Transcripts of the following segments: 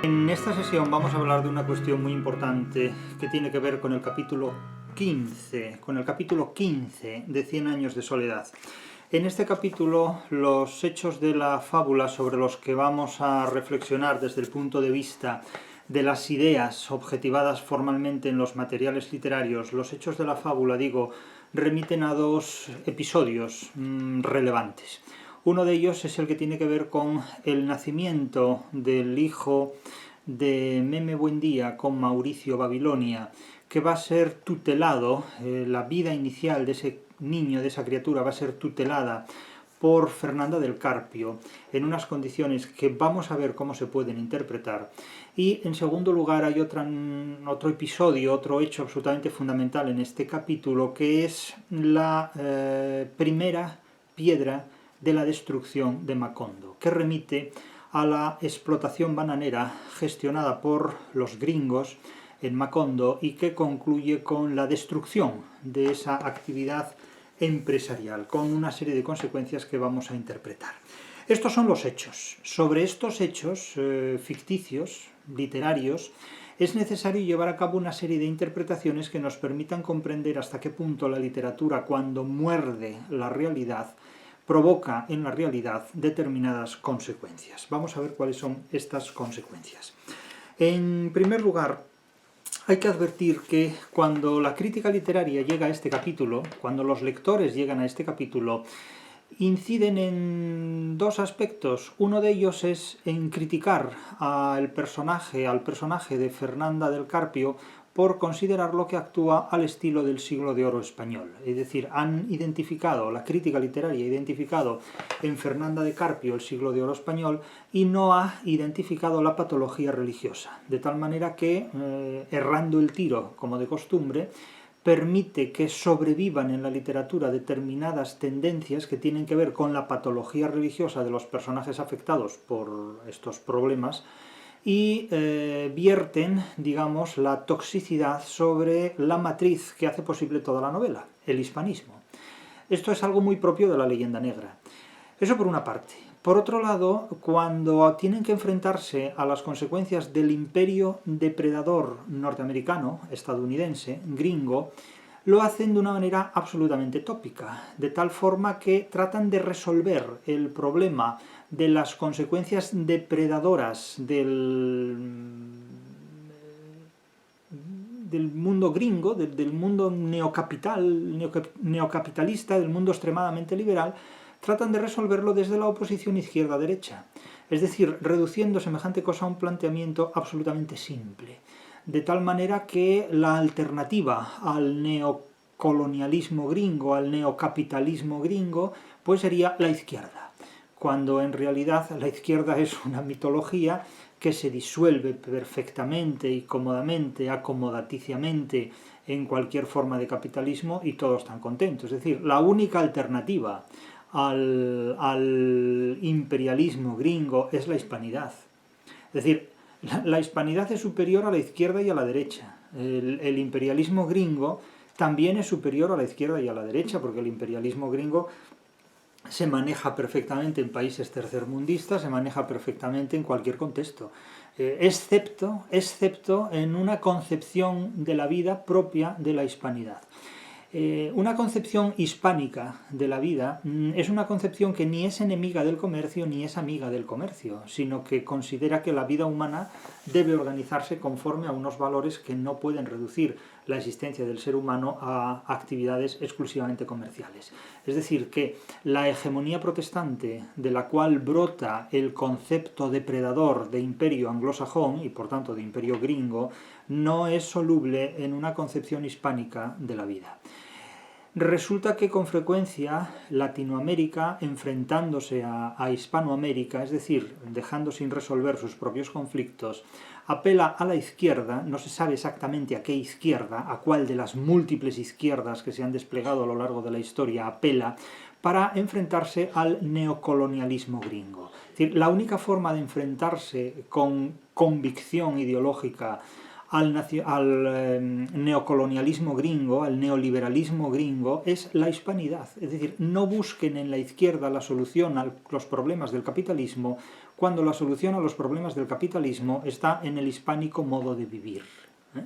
En esta sesión vamos a hablar de una cuestión muy importante que tiene que ver con el capítulo 15, de 100 años de soledad. En este capítulo, los hechos de la fábula sobre los que vamos a reflexionar desde el punto de vista de las ideas objetivadas formalmente en los materiales literarios, los hechos de la fábula, remiten a dos episodios relevantes. Uno de ellos es el que tiene que ver con el nacimiento del hijo de Meme Buendía con Mauricio Babilonia, que va a ser tutelado, la vida inicial de ese niño, de esa criatura, va a ser tutelada por Fernanda del Carpio, en unas condiciones que vamos a ver cómo se pueden interpretar. Y en segundo lugar hay otro episodio, otro hecho absolutamente fundamental en este capítulo, que es la primera piedra de la destrucción de Macondo, que remite a la explotación bananera gestionada por los gringos en Macondo y que concluye con la destrucción de esa actividad empresarial, con una serie de consecuencias que vamos a interpretar. Estos son los hechos. Sobre estos hechos ficticios, literarios, es necesario llevar a cabo una serie de interpretaciones que nos permitan comprender hasta qué punto la literatura, cuando muerde la realidad, provoca en la realidad determinadas consecuencias. Vamos a ver cuáles son estas consecuencias. En primer lugar, hay que advertir que cuando la crítica literaria llega a este capítulo, cuando los lectores llegan a este capítulo, inciden en dos aspectos. Uno de ellos es en criticar al personaje de Fernanda del Carpio por considerarlo que actúa al estilo del siglo de oro español. Es decir, la crítica literaria ha identificado en Fernanda de Carpio el siglo de oro español y no ha identificado la patología religiosa. De tal manera que, errando el tiro, como de costumbre, permite que sobrevivan en la literatura determinadas tendencias que tienen que ver con la patología religiosa de los personajes afectados por estos problemas y vierten, la toxicidad sobre la matriz que hace posible toda la novela, el hispanismo. Esto es algo muy propio de la leyenda negra. Eso por una parte. Por otro lado, cuando tienen que enfrentarse a las consecuencias del imperio depredador norteamericano, estadounidense, gringo, lo hacen de una manera absolutamente tópica, de tal forma que tratan de resolver el problema de las consecuencias depredadoras del mundo gringo, del mundo neocapitalista, del mundo extremadamente liberal, tratan de resolverlo desde la oposición izquierda-derecha, es decir, reduciendo semejante cosa a un planteamiento absolutamente simple, de tal manera que la alternativa al neocolonialismo gringo, al neocapitalismo gringo, pues sería la izquierda, cuando en realidad la izquierda es una mitología que se disuelve perfectamente y cómodamente, acomodaticiamente, en cualquier forma de capitalismo y todos están contentos. Es decir, la única alternativa al imperialismo gringo es la hispanidad. Es decir, la hispanidad es superior a la izquierda y a la derecha. El imperialismo gringo también es superior a la izquierda y a la derecha, porque el imperialismo gringo se maneja perfectamente en países tercermundistas, se maneja perfectamente en cualquier contexto, excepto en una concepción de la vida propia de la hispanidad. Una concepción hispánica de la vida es una concepción que ni es enemiga del comercio ni es amiga del comercio, sino que considera que la vida humana debe organizarse conforme a unos valores que no pueden reducir la existencia del ser humano a actividades exclusivamente comerciales. Es decir, que la hegemonía protestante de la cual brota el concepto depredador de imperio anglosajón y por tanto de imperio gringo no es soluble en una concepción hispánica de la vida. Resulta que con frecuencia Latinoamérica, enfrentándose a Hispanoamérica, es decir, dejando sin resolver sus propios conflictos, apela a la izquierda, no se sabe exactamente a qué izquierda, a cuál de las múltiples izquierdas que se han desplegado a lo largo de la historia apela, para enfrentarse al neocolonialismo gringo. Es decir, la única forma de enfrentarse con convicción ideológica al neocolonialismo gringo, al neoliberalismo gringo, es la hispanidad. Es decir, no busquen en la izquierda la solución a los problemas del capitalismo cuando la solución a los problemas del capitalismo está en el hispánico modo de vivir.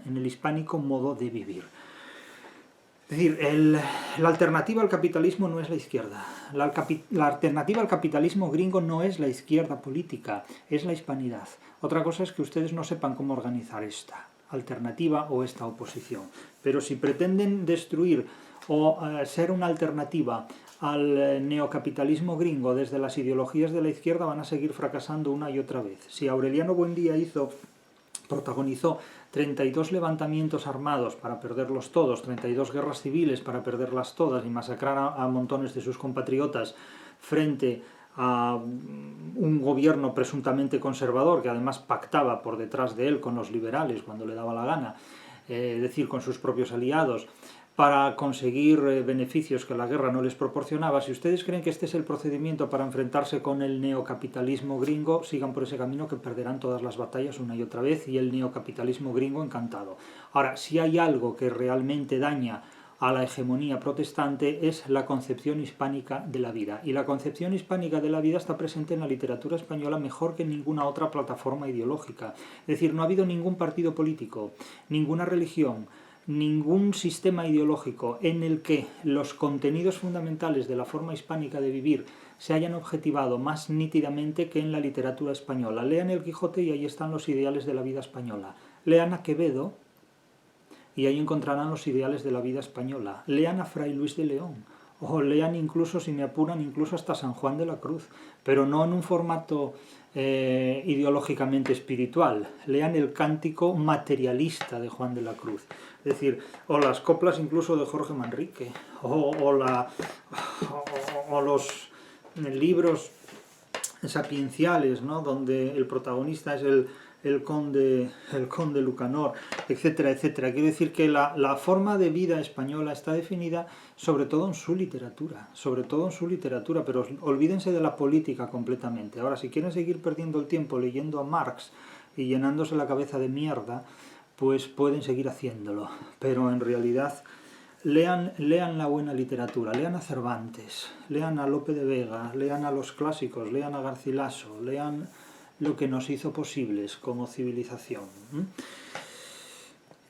En el hispánico modo de vivir. Es decir, la alternativa al capitalismo no es la izquierda. La alternativa al capitalismo gringo no es la izquierda política, es la hispanidad. Otra cosa es que ustedes no sepan cómo organizar esta alternativa o esta oposición. Pero si pretenden destruir o ser una alternativa al neocapitalismo gringo desde las ideologías de la izquierda, van a seguir fracasando una y otra vez. Si Aureliano Buendía protagonizó 32 levantamientos armados para perderlos todos, 32 guerras civiles para perderlas todas y masacrar a montones de sus compatriotas frente a un gobierno presuntamente conservador que además pactaba por detrás de él con los liberales cuando le daba la gana, es decir, con sus propios aliados, para conseguir beneficios que la guerra no les proporcionaba. Si ustedes creen que este es el procedimiento para enfrentarse con el neocapitalismo gringo, sigan por ese camino, que perderán todas las batallas una y otra vez, y el neocapitalismo gringo encantado. Ahora, si hay algo que realmente daña a la hegemonía protestante es la concepción hispánica de la vida. Y la concepción hispánica de la vida está presente en la literatura española mejor que en ninguna otra plataforma ideológica. Es decir, no ha habido ningún partido político, ninguna religión, ningún sistema ideológico en el que los contenidos fundamentales de la forma hispánica de vivir se hayan objetivado más nítidamente que en la literatura española. Lean El Quijote y ahí están los ideales de la vida española. Lean a Quevedo y ahí encontrarán los ideales de la vida española. Lean a Fray Luis de León, o lean incluso, si me apuran, incluso hasta San Juan de la Cruz, pero no en un formato ideológicamente espiritual. Lean el cántico materialista de Juan de la Cruz, es decir, o las coplas incluso de Jorge Manrique, o los libros sapienciales, ¿no?, donde el protagonista es el conde Lucanor, etcétera, etcétera. Quiero decir que la forma de vida española está definida sobre todo en su literatura, pero olvídense de la política completamente. Ahora, si quieren seguir perdiendo el tiempo leyendo a Marx y llenándose la cabeza de mierda, pues pueden seguir haciéndolo, pero en realidad lean la buena literatura, lean a Cervantes, lean a Lope de Vega, lean a los clásicos, lean a Garcilaso, lean lo que nos hizo posibles como civilización.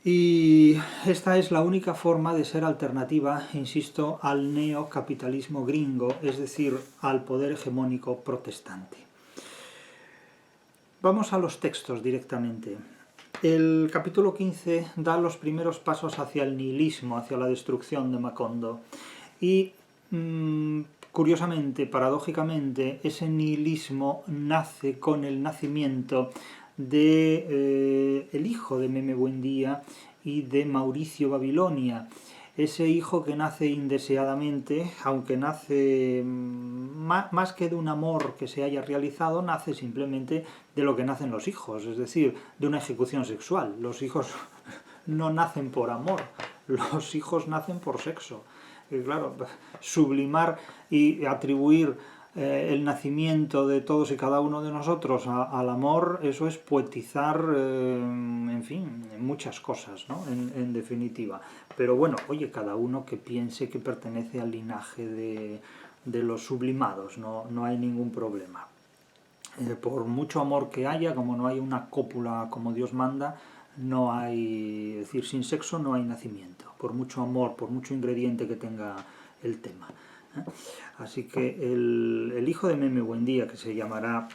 Y esta es la única forma de ser alternativa, insisto, al neocapitalismo gringo, es decir, al poder hegemónico protestante. Vamos a los textos directamente. El capítulo 15 da los primeros pasos hacia el nihilismo, hacia la destrucción de Macondo. Y curiosamente, paradójicamente, ese nihilismo nace con el nacimiento de el hijo de Meme Buendía y de Mauricio Babilonia. Ese hijo que nace indeseadamente, aunque nace más que de un amor que se haya realizado, nace simplemente de lo que nacen los hijos, es decir, de una ejecución sexual. Los hijos no nacen por amor, los hijos nacen por sexo. Y claro, sublimar y atribuir el nacimiento de todos y cada uno de nosotros al amor, eso es poetizar, en fin, muchas cosas, ¿no?, en definitiva. Pero bueno, oye, cada uno que piense que pertenece al linaje de los sublimados, no hay ningún problema. Por mucho amor que haya, como no hay una cópula como Dios manda, no hay, es decir, sin sexo no hay nacimiento, por mucho amor, por mucho ingrediente que tenga el tema. Así que el hijo de Meme Buendía, que se llamará,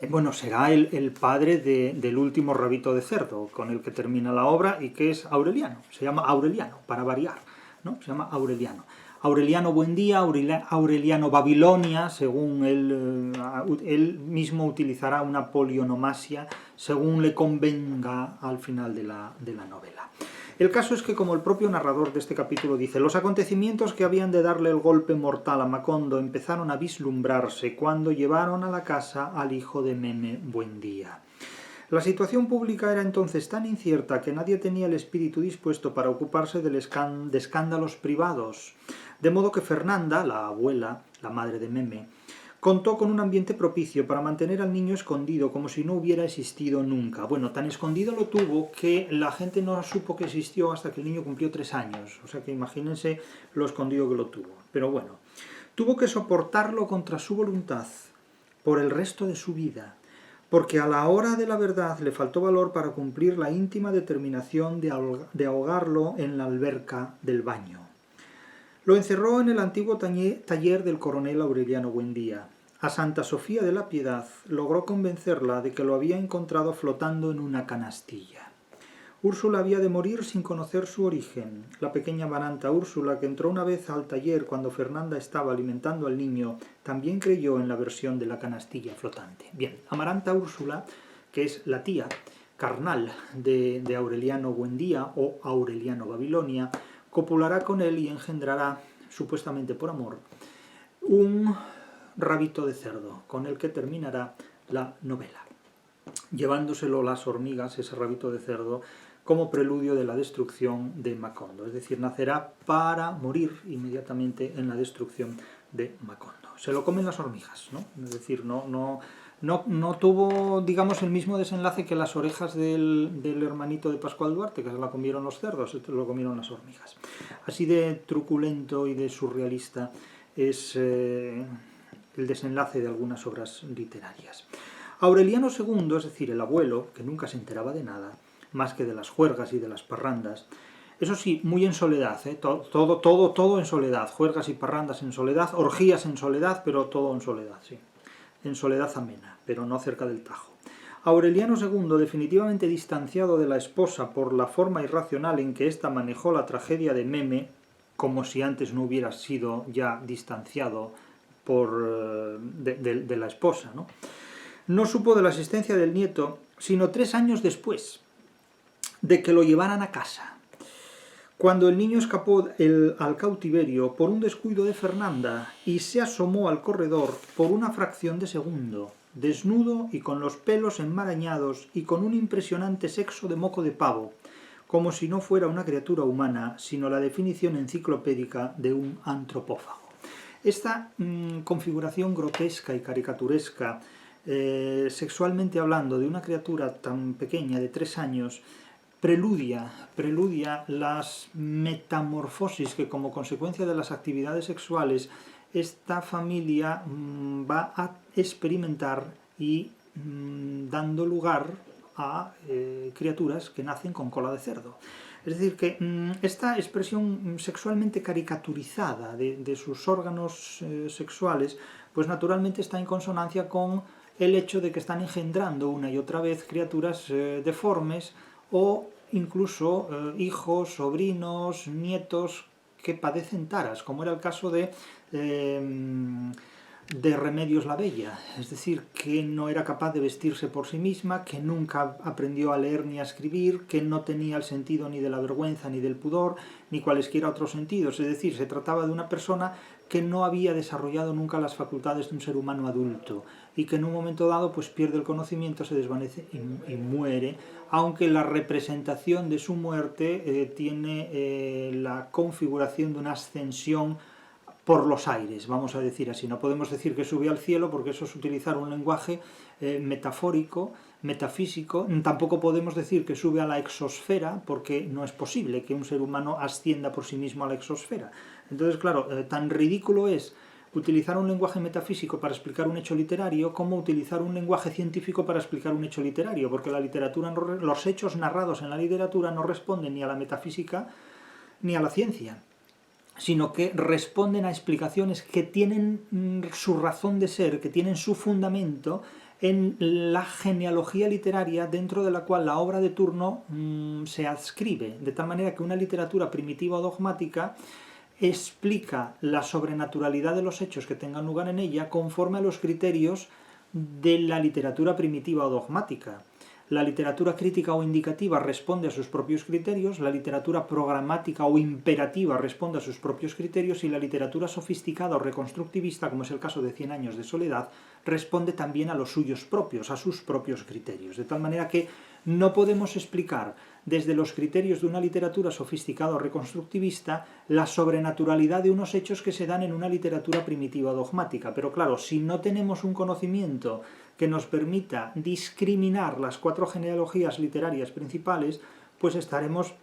bueno, será el padre del último rabito de cerdo con el que termina la obra, y que es Aureliano, se llama Aureliano, para variar, ¿no? Se llama Aureliano. Aureliano Buendía, Aureliano Babilonia, según él mismo utilizará una polionomasia según le convenga al final de la novela. El caso es que, como el propio narrador de este capítulo dice, los acontecimientos que habían de darle el golpe mortal a Macondo empezaron a vislumbrarse cuando llevaron a la casa al hijo de Meme Buendía. La situación pública era entonces tan incierta que nadie tenía el espíritu dispuesto para ocuparse de escándalos privados, de modo que Fernanda, la abuela, la madre de Meme, contó con un ambiente propicio para mantener al niño escondido como si no hubiera existido nunca. Bueno, tan escondido lo tuvo que la gente no supo que existió hasta que el niño cumplió 3 años. O sea que imagínense lo escondido que lo tuvo. Pero bueno, tuvo que soportarlo contra su voluntad, por el resto de su vida, porque a la hora de la verdad le faltó valor para cumplir la íntima determinación de ahogarlo en la alberca del baño. Lo encerró en el antiguo taller del coronel Aureliano Buendía. A Santa Sofía de la Piedad logró convencerla de que lo había encontrado flotando en una canastilla. Úrsula había de morir sin conocer su origen. La pequeña Amaranta Úrsula, que entró una vez al taller cuando Fernanda estaba alimentando al niño, también creyó en la versión de la canastilla flotante. Bien, Amaranta Úrsula, que es la tía carnal de Aureliano Buendía o Aureliano Babilonia, copulará con él y engendrará, supuestamente por amor, un rabito de cerdo, con el que terminará la novela, llevándoselo las hormigas, ese rabito de cerdo, como preludio de la destrucción de Macondo. Es decir, nacerá para morir inmediatamente en la destrucción de Macondo. Se lo comen las hormigas, ¿no? Es decir, no tuvo, digamos, el mismo desenlace que las orejas del hermanito de Pascual Duarte, que se la comieron los cerdos, se lo comieron las hormigas. Así de truculento y de surrealista es el desenlace de algunas obras literarias. Aureliano II, es decir, el abuelo, que nunca se enteraba de nada, más que de las juergas y de las parrandas, eso sí, muy en soledad, todo en soledad, juergas y parrandas en soledad, orgías en soledad, pero todo en soledad, sí, en soledad amena, pero no cerca del Tajo. Aureliano II, definitivamente distanciado de la esposa por la forma irracional en que ésta manejó la tragedia de Meme, como si antes no hubiera sido ya distanciado de la esposa, ¿no? No supo de la existencia del nieto sino 3 años después de que lo llevaran a casa, cuando el niño escapó al cautiverio por un descuido de Fernanda y se asomó al corredor por una fracción de segundo, desnudo y con los pelos enmarañados y con un impresionante sexo de moco de pavo, como si no fuera una criatura humana, sino la definición enciclopédica de un antropófago. Esta configuración grotesca y caricaturesca, sexualmente hablando, de una criatura tan pequeña de 3 años, preludia las metamorfosis que, como consecuencia de las actividades sexuales, esta familia va a experimentar y dando lugar a criaturas que nacen con cola de cerdo. Es decir, que esta expresión sexualmente caricaturizada de sus órganos sexuales, pues naturalmente está en consonancia con el hecho de que están engendrando una y otra vez criaturas deformes o incluso hijos, sobrinos, nietos que padecen taras, como era el caso de Remedios la Bella, es decir, que no era capaz de vestirse por sí misma, que nunca aprendió a leer ni a escribir, que no tenía el sentido ni de la vergüenza ni del pudor, ni cualesquiera otros sentidos, es decir, se trataba de una persona que no había desarrollado nunca las facultades de un ser humano adulto y que en un momento dado pues pierde el conocimiento, se desvanece y muere, aunque la representación de su muerte tiene la configuración de una ascensión por los aires, vamos a decir así. No podemos decir que sube al cielo porque eso es utilizar un lenguaje metafórico, metafísico. Tampoco podemos decir que sube a la exosfera porque no es posible que un ser humano ascienda por sí mismo a la exosfera. Entonces, claro, tan ridículo es utilizar un lenguaje metafísico para explicar un hecho literario como utilizar un lenguaje científico para explicar un hecho literario, porque la literatura, los hechos narrados en la literatura no responden ni a la metafísica ni a la ciencia, sino que responden a explicaciones que tienen su razón de ser, que tienen su fundamento en la genealogía literaria dentro de la cual la obra de turno se adscribe, de tal manera que una literatura primitiva o dogmática explica la sobrenaturalidad de los hechos que tengan lugar en ella conforme a los criterios de la literatura primitiva o dogmática. La literatura crítica o indicativa responde a sus propios criterios, la literatura programática o imperativa responde a sus propios criterios y la literatura sofisticada o reconstructivista, como es el caso de 100 años de soledad, responde también a los suyos propios, a sus propios criterios. De tal manera que no podemos explicar desde los criterios de una literatura sofisticada o reconstructivista la sobrenaturalidad de unos hechos que se dan en una literatura primitiva o dogmática. Pero claro, si no tenemos un conocimiento que nos permita discriminar las 4 genealogías literarias principales, pues estaremos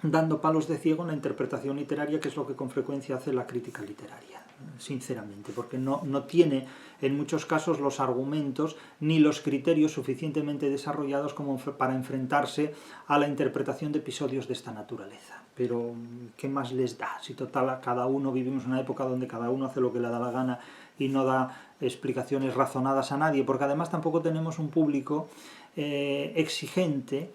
dando palos de ciego en la interpretación literaria, que es lo que con frecuencia hace la crítica literaria, sinceramente, porque no tiene en muchos casos los argumentos ni los criterios suficientemente desarrollados como para enfrentarse a la interpretación de episodios de esta naturaleza. Pero, ¿qué más les da? Si total, cada uno vivimos en una época donde cada uno hace lo que le da la gana y no da explicaciones razonadas a nadie, porque además tampoco tenemos un público exigente,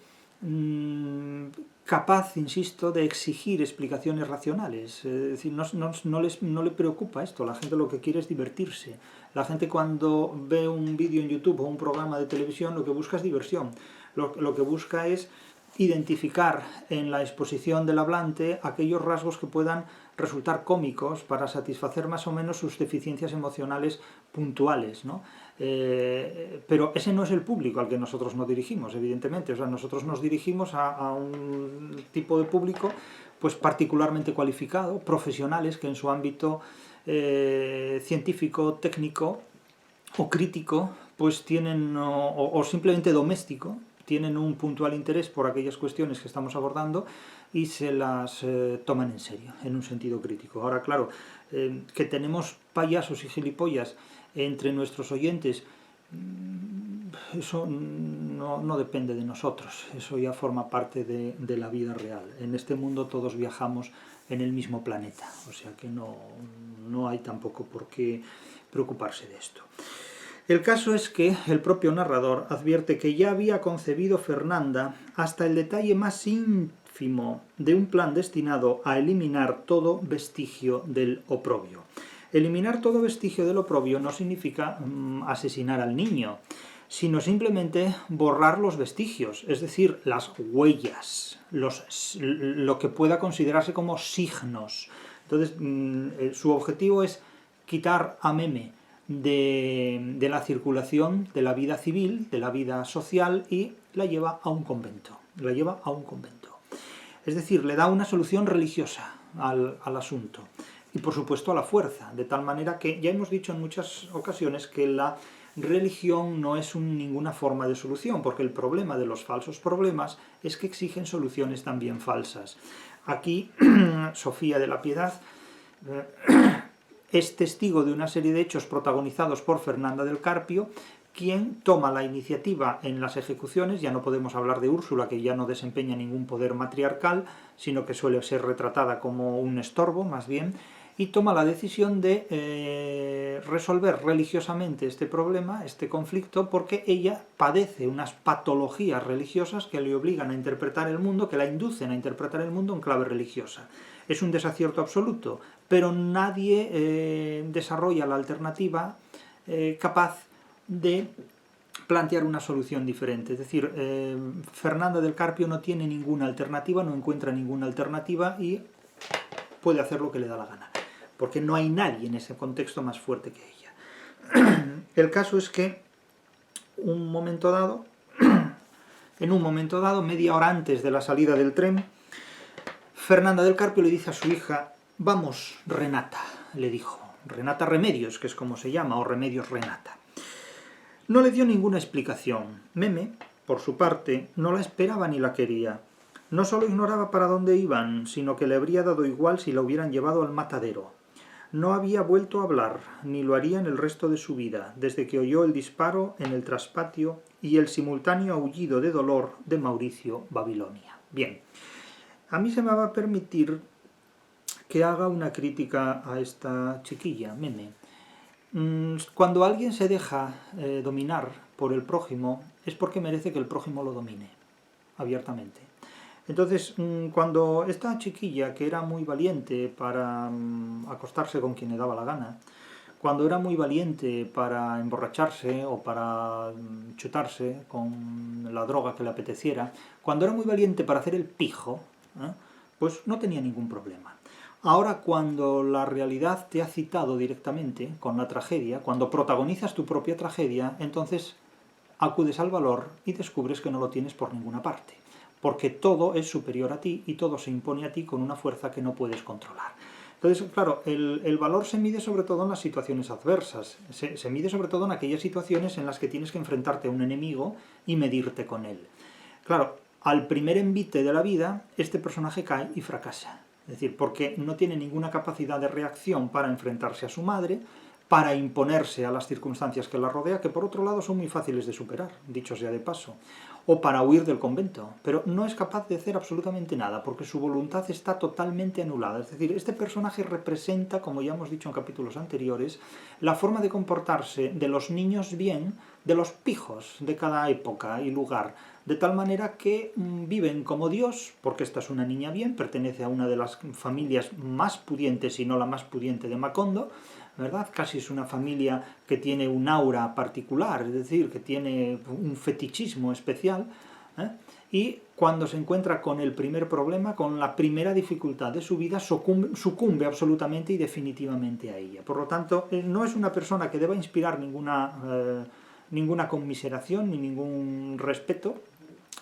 capaz, insisto, de exigir explicaciones racionales. Es decir, no le preocupa esto. La gente lo que quiere es divertirse. La gente, cuando ve un vídeo en YouTube o un programa de televisión, lo que busca es diversión. Lo que busca es identificar en la exposición del hablante aquellos rasgos que puedan resultar cómicos para satisfacer más o menos sus deficiencias emocionales puntuales, ¿no? Pero ese no es el público al que nosotros nos dirigimos, evidentemente. O sea, nosotros nos dirigimos a un tipo de público pues particularmente cualificado, profesionales que en su ámbito científico, técnico o crítico, pues tienen, o simplemente doméstico, tienen un puntual interés por aquellas cuestiones que estamos abordando y se las toman en serio, en un sentido crítico. Ahora, claro, que tenemos payasos y gilipollas entre nuestros oyentes, eso no depende de nosotros, eso ya forma parte de la vida real. En este mundo todos viajamos en el mismo planeta, o sea que no hay tampoco por qué preocuparse de esto. El caso es que el propio narrador advierte que ya había concebido Fernanda hasta el detalle más ínfimo de un plan destinado a eliminar todo vestigio del oprobio. Eliminar todo vestigio del oprobio no significa asesinar al niño, sino simplemente borrar los vestigios, es decir, las huellas, lo que pueda considerarse como signos. Entonces, su objetivo es quitar a Meme de la circulación de la vida civil, de la vida social, y la lleva a un convento. Es decir, le da una solución religiosa al asunto. Y por supuesto a la fuerza, de tal manera que ya hemos dicho en muchas ocasiones que la religión no es ninguna forma de solución, porque el problema de los falsos problemas es que exigen soluciones también falsas. Aquí Sofía de la Piedad es testigo de una serie de hechos protagonizados por Fernanda del Carpio, quien toma la iniciativa en las ejecuciones. Ya no podemos hablar de Úrsula, que ya no desempeña ningún poder matriarcal, sino que suele ser retratada como un estorbo, más bien, y toma la decisión de resolver religiosamente este problema, este conflicto, porque ella padece unas patologías religiosas que le obligan a interpretar el mundo, que la inducen a interpretar el mundo en clave religiosa. Es un desacierto absoluto, pero nadie desarrolla la alternativa capaz de plantear una solución diferente. Es decir, Fernanda del Carpio no tiene ninguna alternativa, no encuentra ninguna alternativa y puede hacer lo que le da la gana, porque no hay nadie en ese contexto más fuerte que ella. El caso es que en un momento dado, media hora antes de la salida del tren, Fernanda del Carpio le dice a su hija: vamos, Renata, le dijo. Renata Remedios, que es como se llama, o Remedios Renata. No le dio ninguna explicación. Meme, por su parte, no la esperaba ni la quería. No solo ignoraba para dónde iban, sino que le habría dado igual si la hubieran llevado al matadero. No había vuelto a hablar, ni lo haría en el resto de su vida, desde que oyó el disparo en el traspatio y el simultáneo aullido de dolor de Mauricio Babilonia. Bien, a mí se me va a permitir que haga una crítica a esta chiquilla, Meme. Cuando alguien se deja dominar por el prójimo, es porque merece que el prójimo lo domine, abiertamente. Entonces, cuando esta chiquilla, que era muy valiente para acostarse con quien le daba la gana, cuando era muy valiente para emborracharse o para chutarse con la droga que le apeteciera, cuando era muy valiente para hacer el pijo, pues no tenía ningún problema. Ahora, cuando la realidad te ha citado directamente con la tragedia, cuando protagonizas tu propia tragedia, entonces acudes al valor y descubres que no lo tienes por ninguna parte, porque todo es superior a ti y todo se impone a ti con una fuerza que no puedes controlar. Entonces, claro, el valor se mide sobre todo en las situaciones adversas, se mide sobre todo en aquellas situaciones en las que tienes que enfrentarte a un enemigo y medirte con él. Claro, al primer envite de la vida, este personaje cae y fracasa. Es decir, porque no tiene ninguna capacidad de reacción para enfrentarse a su madre, para imponerse a las circunstancias que la rodea, que por otro lado son muy fáciles de superar, dicho sea de paso, o para huir del convento, pero no es capaz de hacer absolutamente nada, porque su voluntad está totalmente anulada. Es decir, este personaje representa, como ya hemos dicho en capítulos anteriores, la forma de comportarse de los niños bien, de los pijos de cada época y lugar, de tal manera que viven como Dios, porque esta es una niña bien, pertenece a una de las familias más pudientes, si no la más pudiente de Macondo, ¿verdad? Casi es una familia que tiene un aura particular, es decir, que tiene un fetichismo especial, ¿eh? Y cuando se encuentra con el primer problema, con la primera dificultad de su vida, sucumbe absolutamente y definitivamente a ella. Por lo tanto, no es una persona que deba inspirar ninguna conmiseración, ni ningún respeto,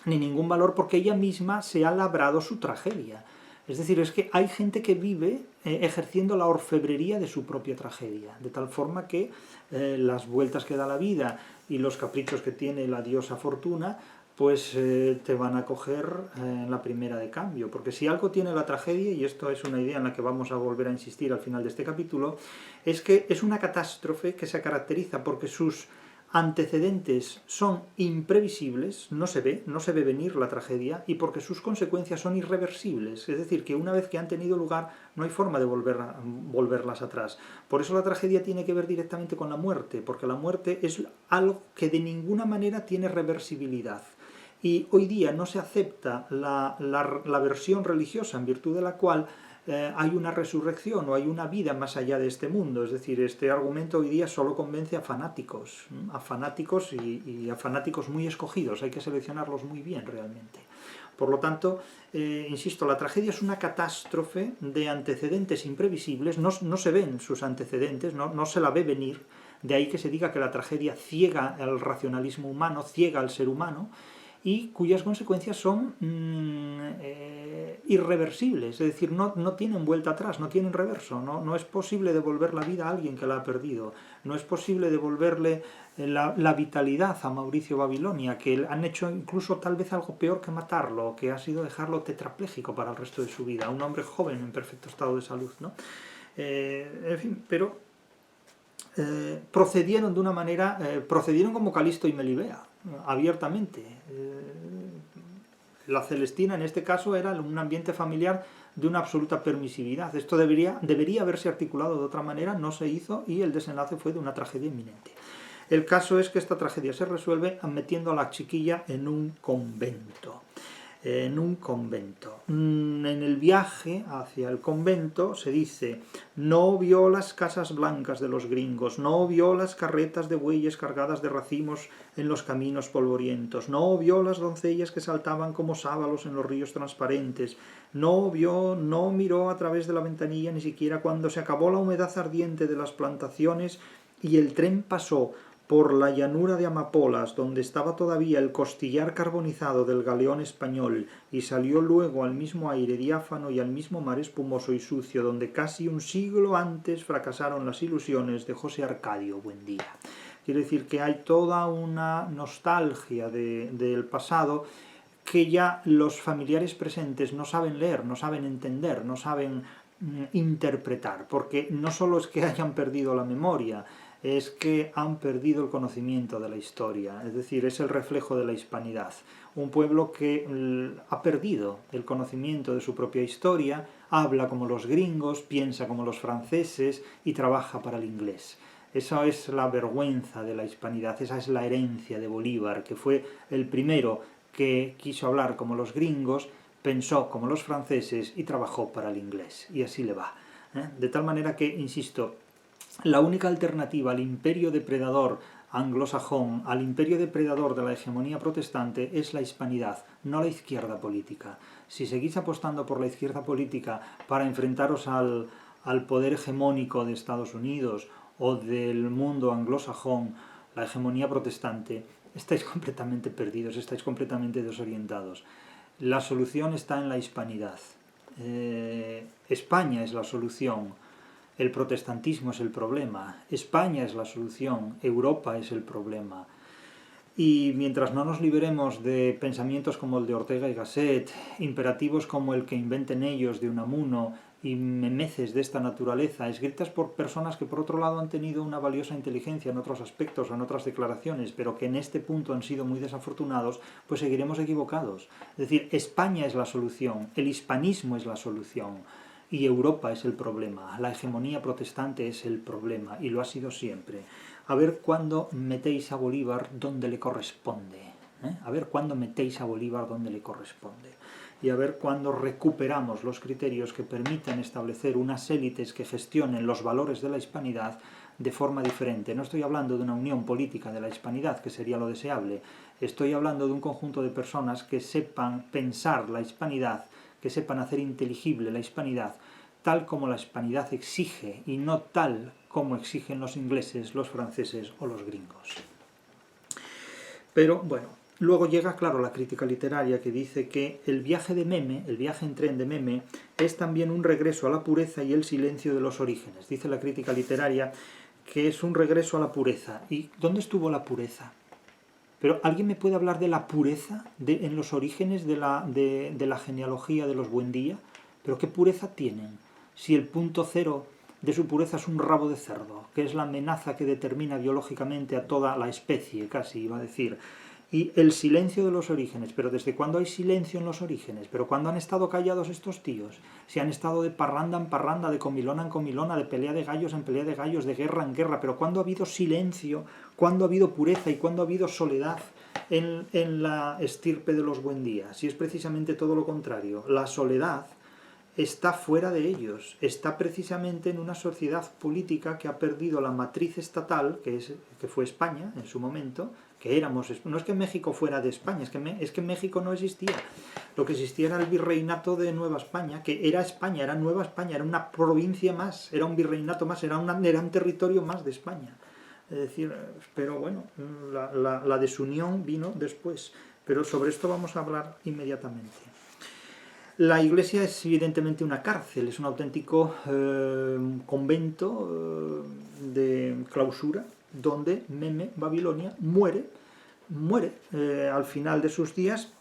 ni ningún valor, porque ella misma se ha labrado su tragedia. Es decir, es que hay gente que vive ejerciendo la orfebrería de su propia tragedia, de tal forma que las vueltas que da la vida y los caprichos que tiene la diosa Fortuna, pues te van a coger en la primera de cambio. Porque si algo tiene la tragedia, y esto es una idea en la que vamos a volver a insistir al final de este capítulo, es que es una catástrofe que se caracteriza porque sus antecedentes son imprevisibles, no se ve venir la tragedia, y porque sus consecuencias son irreversibles, es decir, que una vez que han tenido lugar no hay forma de volverlas atrás. Por eso la tragedia tiene que ver directamente con la muerte, porque la muerte es algo que de ninguna manera tiene reversibilidad. Y hoy día no se acepta la versión religiosa en virtud de la cual hay una resurrección o hay una vida más allá de este mundo. Es decir, este argumento hoy día solo convence a fanáticos y a fanáticos muy escogidos. Hay que seleccionarlos muy bien realmente. Por lo tanto, insisto, la tragedia es una catástrofe de antecedentes imprevisibles, no se ven sus antecedentes, no se la ve venir, de ahí que se diga que la tragedia ciega al racionalismo humano, ciega al ser humano, y cuyas consecuencias son irreversibles, es decir, no tienen vuelta atrás, no tienen reverso, no es posible devolver la vida a alguien que la ha perdido, no es posible devolverle la vitalidad a Mauricio Babilonia, que han hecho incluso tal vez algo peor que matarlo, que ha sido dejarlo tetrapléjico para el resto de su vida, un hombre joven en perfecto estado de salud, ¿no? En fin, pero procedieron de una manera, procedieron como Calisto y Melibea, abiertamente. La Celestina en este caso era un ambiente familiar de una absoluta permisividad. Esto debería haberse articulado de otra manera, no se hizo y el desenlace fue de una tragedia inminente. El caso es que esta tragedia se resuelve metiendo a la chiquilla en un convento. En el viaje hacia el convento se dice: no vio las casas blancas de los gringos, no vio las carretas de bueyes cargadas de racimos en los caminos polvorientos, no vio las doncellas que saltaban como sábalos en los ríos transparentes, no miró a través de la ventanilla ni siquiera cuando se acabó la humedad ardiente de las plantaciones y el tren pasó por la llanura de Amapolas, donde estaba todavía el costillar carbonizado del galeón español, y salió luego al mismo aire diáfano y al mismo mar espumoso y sucio, donde casi un siglo antes fracasaron las ilusiones de José Arcadio Buendía. Quiere decir que hay toda una nostalgia del pasado que ya los familiares presentes no saben leer, no saben entender, no saben interpretar, porque no solo es que hayan perdido la memoria, es que han perdido el conocimiento de la historia, es decir, es el reflejo de la hispanidad. Un pueblo que ha perdido el conocimiento de su propia historia, habla como los gringos, piensa como los franceses y trabaja para el inglés. Esa es la vergüenza de la hispanidad, esa es la herencia de Bolívar, que fue el primero que quiso hablar como los gringos, pensó como los franceses y trabajó para el inglés. Y así le va. De tal manera que, insisto, la única alternativa al imperio depredador anglosajón, al imperio depredador de la hegemonía protestante, es la hispanidad, no la izquierda política. Si seguís apostando por la izquierda política para enfrentaros al poder hegemónico de Estados Unidos o del mundo anglosajón, la hegemonía protestante, estáis completamente perdidos, estáis completamente desorientados. La solución está en la hispanidad. España es la solución. El protestantismo es el problema, España es la solución, Europa es el problema. Y mientras no nos liberemos de pensamientos como el de Ortega y Gasset, imperativos como el que inventen ellos de Unamuno y memeces de esta naturaleza, escritas por personas que por otro lado han tenido una valiosa inteligencia en otros aspectos o en otras declaraciones, pero que en este punto han sido muy desafortunados, pues seguiremos equivocados. Es decir, España es la solución, el hispanismo es la solución, y Europa es el problema, la hegemonía protestante es el problema, y lo ha sido siempre. A ver cuándo metéis a Bolívar donde le corresponde, a ver cuándo metéis a Bolívar donde le corresponde, y a ver cuándo recuperamos los criterios que permitan establecer unas élites que gestionen los valores de la hispanidad de forma diferente. No estoy hablando de una unión política de la hispanidad, que sería lo deseable, estoy hablando de un conjunto de personas que sepan pensar la hispanidad, que sepan hacer inteligible la hispanidad, tal como la hispanidad exige y no tal como exigen los ingleses, los franceses o los gringos. Pero bueno, luego llega, claro, la crítica literaria que dice que el viaje de Meme, el viaje en tren de Meme, es también un regreso a la pureza y el silencio de los orígenes. Dice la crítica literaria que es un regreso a la pureza. ¿Y dónde estuvo la pureza? Pero ¿alguien me puede hablar de la pureza en los orígenes de la genealogía de los Buendía? ¿Pero qué pureza tienen? Si el punto cero de su pureza es un rabo de cerdo, que es la amenaza que determina biológicamente a toda la especie, casi iba a decir. Y el silencio de los orígenes. ¿Pero desde cuándo hay silencio en los orígenes? ¿Pero cuándo han estado callados estos tíos? Si han estado de parranda en parranda, de comilona en comilona, de pelea de gallos en pelea de gallos, de guerra en guerra. ¿Pero cuándo ha habido silencio? ¿Cuándo ha habido pureza? ¿Y cuándo ha habido soledad en la estirpe de los Buendía? Si es precisamente todo lo contrario. La soledad está fuera de ellos, está precisamente en una sociedad política que ha perdido la matriz estatal, que fue España en su momento, que éramos, no es que México fuera de España, es que México no existía. Lo que existía era el virreinato de Nueva España, que era España, era Nueva España, era una provincia más, era un virreinato más, era un territorio más de España. Es decir, pero bueno, la desunión vino después, pero sobre esto vamos a hablar inmediatamente. La iglesia es evidentemente una cárcel, es un auténtico convento de clausura, donde Meme Babilonia muere al final de sus días,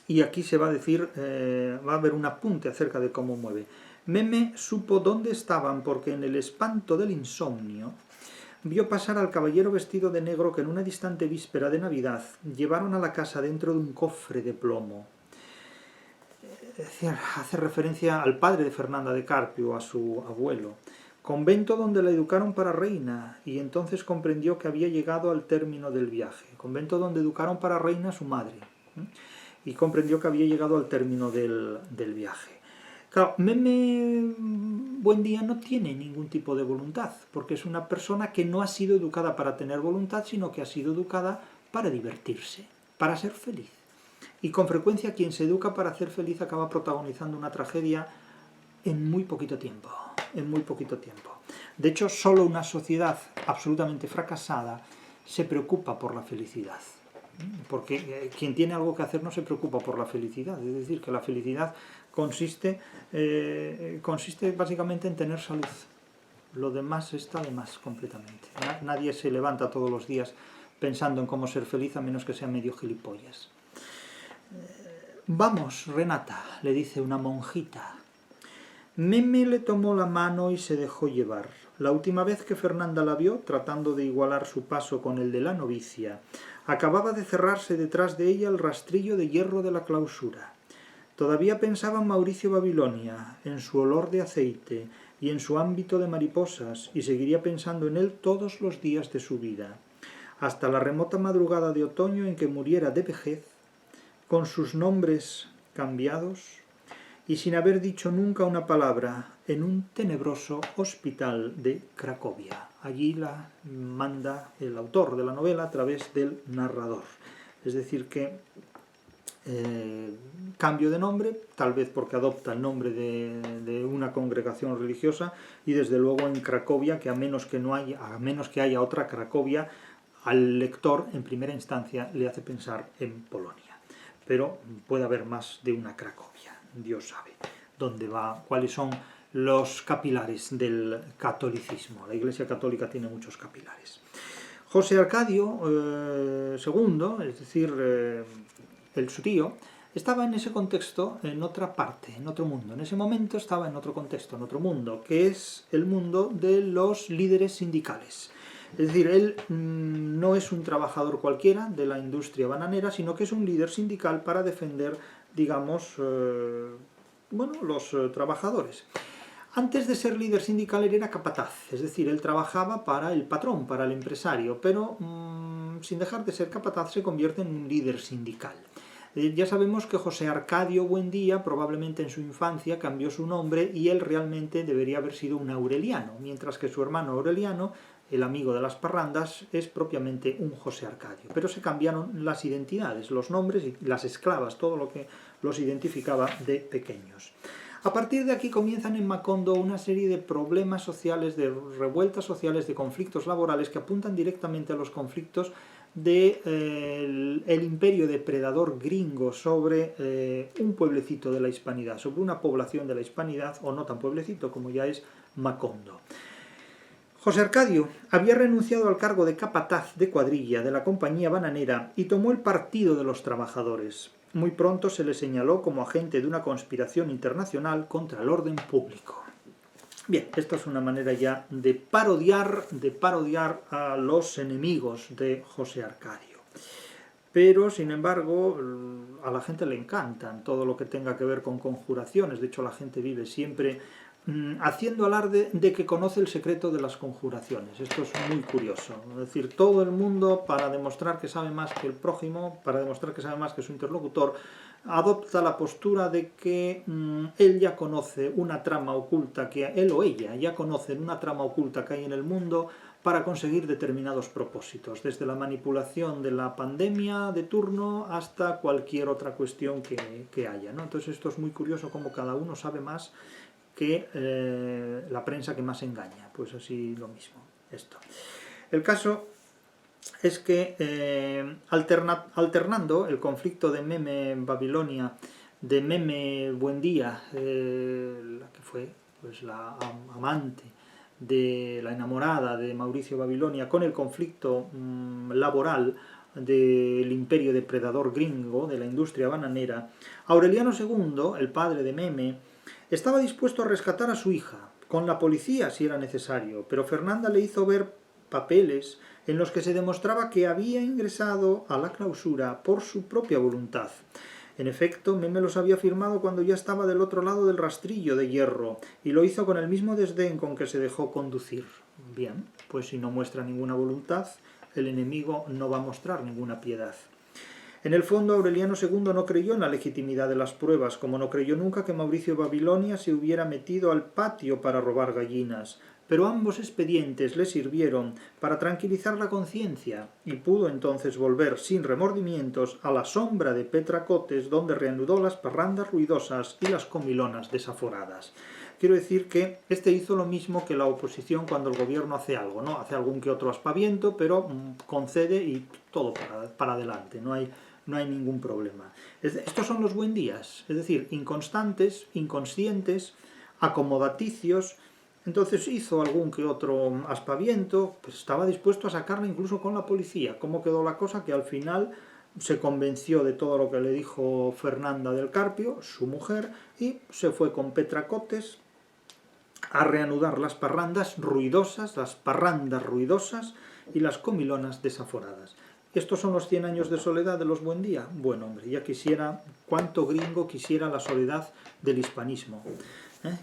y aquí se va a decir, va a haber un apunte acerca de cómo muere. Meme supo dónde estaban porque en el espanto del insomnio vio pasar al caballero vestido de negro que en una distante víspera de Navidad llevaron a la casa dentro de un cofre de plomo. Es decir, hace referencia al padre de Fernanda de Carpio, a su abuelo. Convento donde la educaron para reina, y entonces comprendió que había llegado al término del viaje. Convento donde educaron para reina a su madre, y comprendió que había llegado al término del viaje. Claro, Meme Buendía no tiene ningún tipo de voluntad, porque es una persona que no ha sido educada para tener voluntad, sino que ha sido educada para divertirse, para ser feliz. Y con frecuencia quien se educa para ser feliz acaba protagonizando una tragedia en muy poquito tiempo. De hecho, solo una sociedad absolutamente fracasada se preocupa por la felicidad. Porque quien tiene algo que hacer no se preocupa por la felicidad. Es decir, que la felicidad consiste básicamente en tener salud. Lo demás está de más completamente. Nadie se levanta todos los días pensando en cómo ser feliz a menos que sea medio gilipollas. Vamos, Renata, le dice una monjita. Meme le tomó la mano y se dejó llevar. La última vez que Fernanda la vio, tratando de igualar su paso con el de la novicia, acababa de cerrarse detrás de ella el rastrillo de hierro de la clausura. Todavía pensaba en Mauricio Babilonia, en su olor de aceite y en su ámbito de mariposas, y seguiría pensando en él todos los días de su vida, hasta la remota madrugada de otoño en que muriera de vejez, con sus nombres cambiados y sin haber dicho nunca una palabra, en un tenebroso hospital de Cracovia. Allí la manda el autor de la novela a través del narrador. Es decir que cambio de nombre, tal vez porque adopta el nombre de una congregación religiosa, y desde luego en Cracovia, que a menos que haya otra Cracovia, al lector en primera instancia le hace pensar en Polonia. Pero puede haber más de una Cracovia, Dios sabe dónde va, cuáles son los capilares del catolicismo. La Iglesia Católica tiene muchos capilares. José Arcadio II, es decir, su tío, estaba en ese contexto, en otra parte, en otro mundo. En ese momento estaba en otro contexto, en otro mundo, que es el mundo de los líderes sindicales. Es decir, él no es un trabajador cualquiera de la industria bananera, sino que es un líder sindical para defender, digamos, los trabajadores. Antes de ser líder sindical él era capataz, es decir, él trabajaba para el patrón, para el empresario, pero sin dejar de ser capataz se convierte en un líder sindical. Ya sabemos que José Arcadio Buendía probablemente en su infancia cambió su nombre y él realmente debería haber sido un Aureliano, mientras que su hermano Aureliano, el amigo de las parrandas, es propiamente un José Arcadio. Pero se cambiaron las identidades, los nombres y las esclavas, todo lo que los identificaba de pequeños. A partir de aquí comienzan en Macondo una serie de problemas sociales, de revueltas sociales, de conflictos laborales que apuntan directamente a los conflictos del imperio depredador gringo sobre un pueblecito de la hispanidad, sobre una población de la hispanidad, o no tan pueblecito como ya es Macondo. José Arcadio había renunciado al cargo de capataz de cuadrilla de la compañía bananera y tomó el partido de los trabajadores. Muy pronto se le señaló como agente de una conspiración internacional contra el orden público. Bien, esto es una manera ya de parodiar a los enemigos de José Arcadio. Pero, sin embargo, a la gente le encantan todo lo que tenga que ver con conjuraciones. De hecho, la gente vive siempre haciendo alarde de que conoce el secreto de las conjuraciones. Esto es muy curioso. Es decir, todo el mundo, para demostrar que sabe más que el prójimo, para demostrar que sabe más que su interlocutor, adopta la postura de que él ya conoce una trama oculta, que él o ella ya conocen una trama oculta que hay en el mundo para conseguir determinados propósitos, desde la manipulación de la pandemia de turno hasta cualquier otra cuestión que haya, ¿no? Entonces esto es muy curioso, como cada uno sabe más que la prensa que más engaña. Pues así lo mismo, esto. El caso es que alternando el conflicto de Meme Babilonia, de Meme Buendía, la que fue pues la amante de la enamorada de Mauricio Babilonia, con el conflicto laboral del imperio depredador gringo, de la industria bananera, Aureliano II, el padre de Meme, estaba dispuesto a rescatar a su hija, con la policía si era necesario, pero Fernanda le hizo ver papeles en los que se demostraba que había ingresado a la clausura por su propia voluntad. En efecto, Meme los había firmado cuando ya estaba del otro lado del rastrillo de hierro, y lo hizo con el mismo desdén con que se dejó conducir. Bien, pues si no muestra ninguna voluntad, el enemigo no va a mostrar ninguna piedad. En el fondo, Aureliano II no creyó en la legitimidad de las pruebas, como no creyó nunca que Mauricio Babilonia se hubiera metido al patio para robar gallinas, pero ambos expedientes le sirvieron para tranquilizar la conciencia, y pudo entonces volver sin remordimientos a la sombra de Petracotes, donde reanudó las parrandas ruidosas y las comilonas desaforadas. Quiero decir que este hizo lo mismo que la oposición cuando el gobierno hace algo, ¿no? Hace algún que otro aspaviento, pero concede y todo para adelante, no hay ningún problema. Estos son los buendías, es decir, inconstantes, inconscientes, acomodaticios. Entonces hizo algún que otro aspaviento, pues estaba dispuesto a sacarle incluso con la policía. ¿Cómo quedó la cosa? Que al final se convenció de todo lo que le dijo Fernanda del Carpio, su mujer, y se fue con Petracotes a reanudar las parrandas ruidosas, y las comilonas desaforadas. ¿Estos son los 100 años de soledad de los Buendía? Bueno, hombre, ya quisiera, cuánto gringo quisiera la soledad del hispanismo.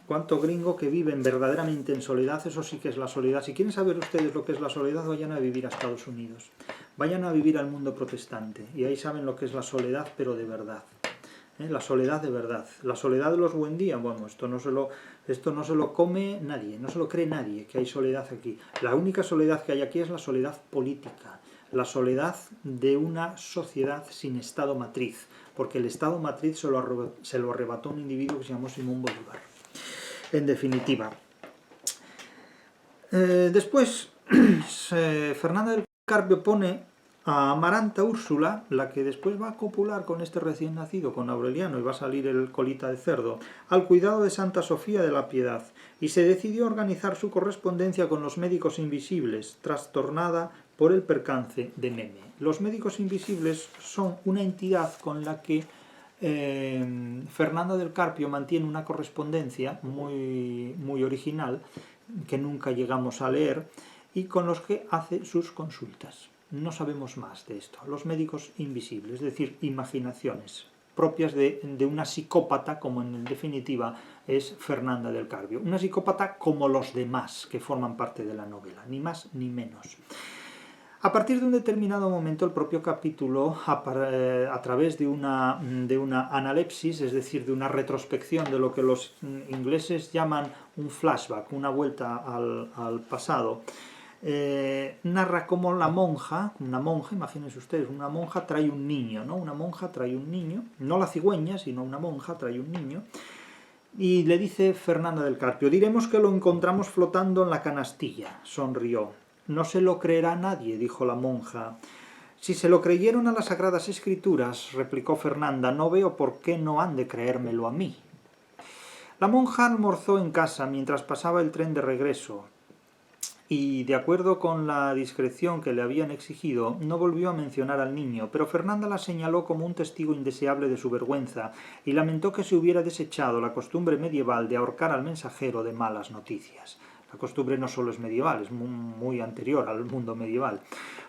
Cuánto gringo que viven verdaderamente en soledad, eso sí que es la soledad. Si quieren saber ustedes lo que es la soledad, vayan a vivir a Estados Unidos. Vayan a vivir al mundo protestante, y ahí saben lo que es la soledad, pero de verdad. La soledad de verdad. La soledad de los Buendía, bueno, esto no se lo come nadie, no se lo cree nadie, que hay soledad aquí. La única soledad que hay aquí es la soledad política, la soledad de una sociedad sin Estado matriz, porque el Estado matriz se lo arrebató un individuo que se llamó Simón Bolívar. En definitiva. Después, Fernanda del Carpio pone a Amaranta Úrsula, la que después va a copular con este recién nacido, con Aureliano, y va a salir el colita de cerdo, al cuidado de Santa Sofía de la Piedad, y se decidió organizar su correspondencia con los médicos invisibles, trastornada por el percance de Meme. Los médicos invisibles son una entidad con la que Fernanda del Carpio mantiene una correspondencia muy original, que nunca llegamos a leer, y con los que hace sus consultas. No sabemos más de esto. Los médicos invisibles, es decir, imaginaciones propias de una psicópata, como en definitiva es Fernanda del Carpio. Una psicópata como los demás que forman parte de la novela, ni más ni menos. A partir de un determinado momento, el propio capítulo, a través de una analepsis, es decir, de una retrospección de lo que los ingleses llaman un flashback, una vuelta al pasado, narra cómo una monja, imagínense ustedes, una monja trae un niño, ¿no? Una monja trae un niño, no la cigüeña, sino una monja trae un niño, y le dice Fernanda del Carpio: diremos que lo encontramos flotando en la canastilla. Sonrió. No se lo creerá nadie, dijo la monja. Si se lo creyeron a las Sagradas Escrituras, replicó Fernanda, no veo por qué no han de creérmelo a mí. La monja almorzó en casa mientras pasaba el tren de regreso, y, de acuerdo con la discreción que le habían exigido, no volvió a mencionar al niño, pero Fernanda la señaló como un testigo indeseable de su vergüenza y lamentó que se hubiera desechado la costumbre medieval de ahorcar al mensajero de malas noticias. La costumbre no solo es medieval, es muy anterior al mundo medieval.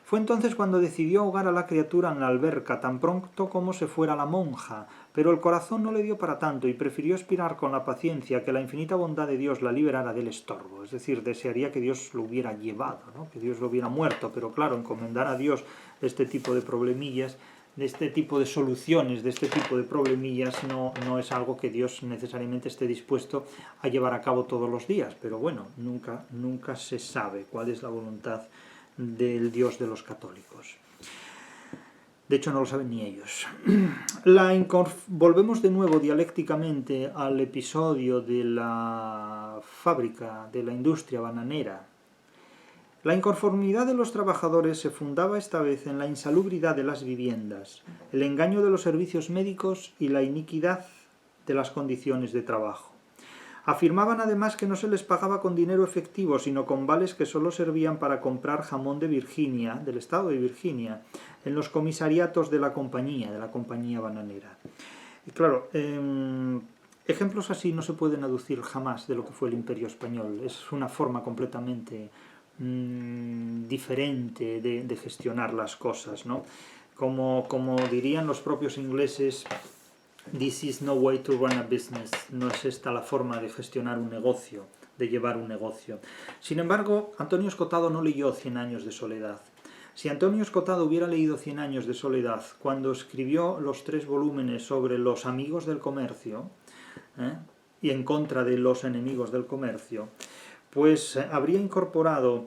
Fue entonces cuando decidió ahogar a la criatura en la alberca tan pronto como se fuera la monja, pero el corazón no le dio para tanto y prefirió esperar con la paciencia que la infinita bondad de Dios la liberara del estorbo. Es decir, desearía que Dios lo hubiera llevado, ¿no? Que Dios lo hubiera muerto, pero claro, encomendar a Dios este tipo de problemillas, de este tipo de soluciones, de este tipo de problemillas, no es algo que Dios necesariamente esté dispuesto a llevar a cabo todos los días. Pero bueno, nunca se sabe cuál es la voluntad del Dios de los católicos. De hecho, no lo saben ni ellos. Volvemos de nuevo dialécticamente al episodio de la fábrica, de la industria bananera. La inconformidad de los trabajadores se fundaba esta vez en la insalubridad de las viviendas, el engaño de los servicios médicos y la iniquidad de las condiciones de trabajo. Afirmaban además que no se les pagaba con dinero efectivo, sino con vales que solo servían para comprar jamón de Virginia, del estado de Virginia, en los comisariatos de la compañía bananera. Y claro, ejemplos así no se pueden aducir jamás de lo que fue el Imperio Español. Es una forma completamente diferente de gestionar las cosas, ¿no? Como dirían los propios ingleses, this is no way to run a business. No es esta la forma de gestionar un negocio, de llevar un negocio. Sin embargo, Antonio Escotado no leyó 100 años de soledad. Si Antonio Escotado hubiera leído 100 años de soledad cuando escribió los 3 volúmenes sobre los amigos del comercio, y en contra de los enemigos del comercio, pues habría incorporado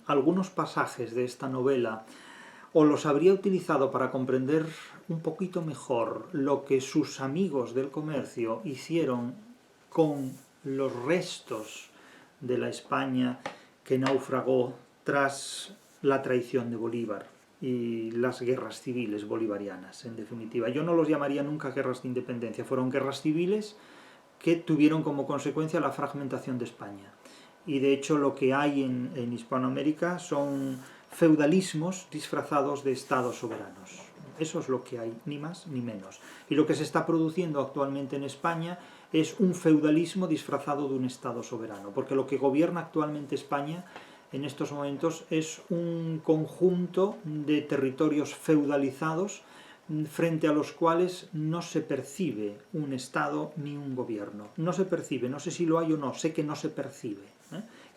algunos pasajes de esta novela, o los habría utilizado para comprender un poquito mejor lo que sus amigos del comercio hicieron con los restos de la España que naufragó tras la traición de Bolívar y las guerras civiles bolivarianas, en definitiva. Yo no los llamaría nunca guerras de independencia, fueron guerras civiles que tuvieron como consecuencia la fragmentación de España. Y de hecho lo que hay en Hispanoamérica son feudalismos disfrazados de estados soberanos. Eso es lo que hay, ni más ni menos. Y lo que se está produciendo actualmente en España es un feudalismo disfrazado de un estado soberano, porque lo que gobierna actualmente España en estos momentos es un conjunto de territorios feudalizados frente a los cuales no se percibe un Estado ni un gobierno. No se percibe, no sé si lo hay o no, sé que no se percibe.